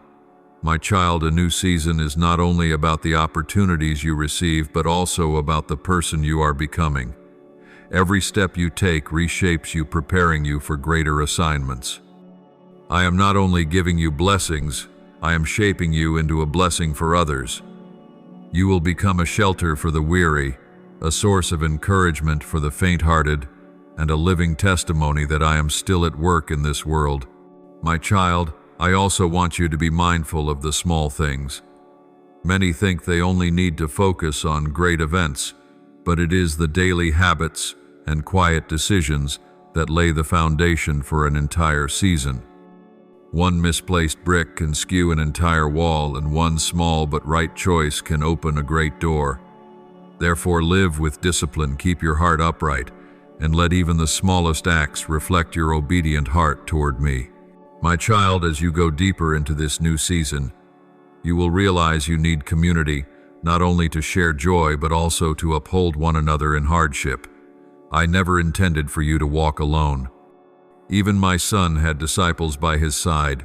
My child, a new season is not only about the opportunities you receive, but also about the person you are becoming. Every step you take reshapes you, preparing you for greater assignments. I am not only giving you blessings, I am shaping you into a blessing for others. You will become a shelter for the weary, a source of encouragement for the faint-hearted, and a living testimony that I am still at work in this world. My child, I also want you to be mindful of the small things. Many think they only need to focus on great events, but it is the daily habits and quiet decisions that lay the foundation for an entire season. One misplaced brick can skew an entire wall, and one small but right choice can open a great door. Therefore, live with discipline, keep your heart upright, and let even the smallest acts reflect your obedient heart toward me. My child, as you go deeper into this new season, you will realize you need community, not only to share joy, but also to uphold one another in hardship. I never intended for you to walk alone. Even my son had disciples by his side,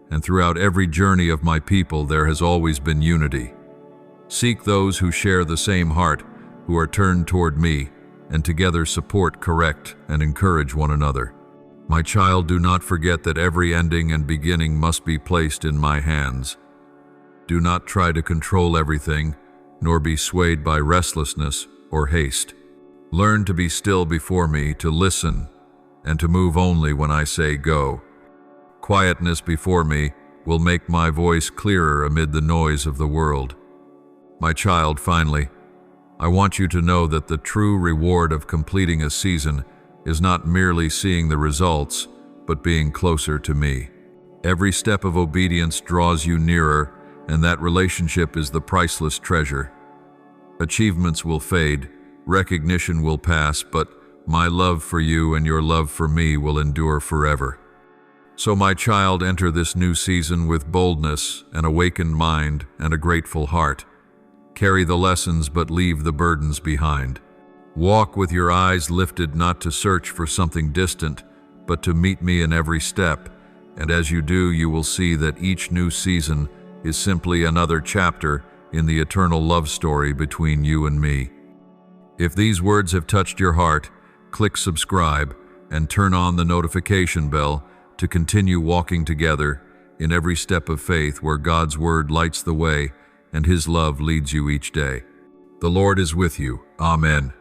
and throughout every journey of my people there has always been unity. Seek those who share the same heart, who are turned toward me, and together support, correct, and encourage one another. My child, do not forget that every ending and beginning must be placed in my hands. Do not try to control everything, nor be swayed by restlessness or haste. Learn to be still before me, to listen, and to move only when I say go. Quietness before me will make my voice clearer amid the noise of the world. My child, finally, I want you to know that the true reward of completing a season is not merely seeing the results, but being closer to me. Every step of obedience draws you nearer, and that relationship is the priceless treasure. Achievements will fade, recognition will pass, but my love for you and your love for me will endure forever. So, my child, enter this new season with boldness, an awakened mind, and a grateful heart. Carry the lessons, but leave the burdens behind. Walk with your eyes lifted, not to search for something distant, but to meet me in every step. And as you do, you will see that each new season is simply another chapter in the eternal love story between you and me. If these words have touched your heart, click subscribe and turn on the notification bell to continue walking together in every step of faith where God's word lights the way and His love leads you each day. The Lord is with you. Amen.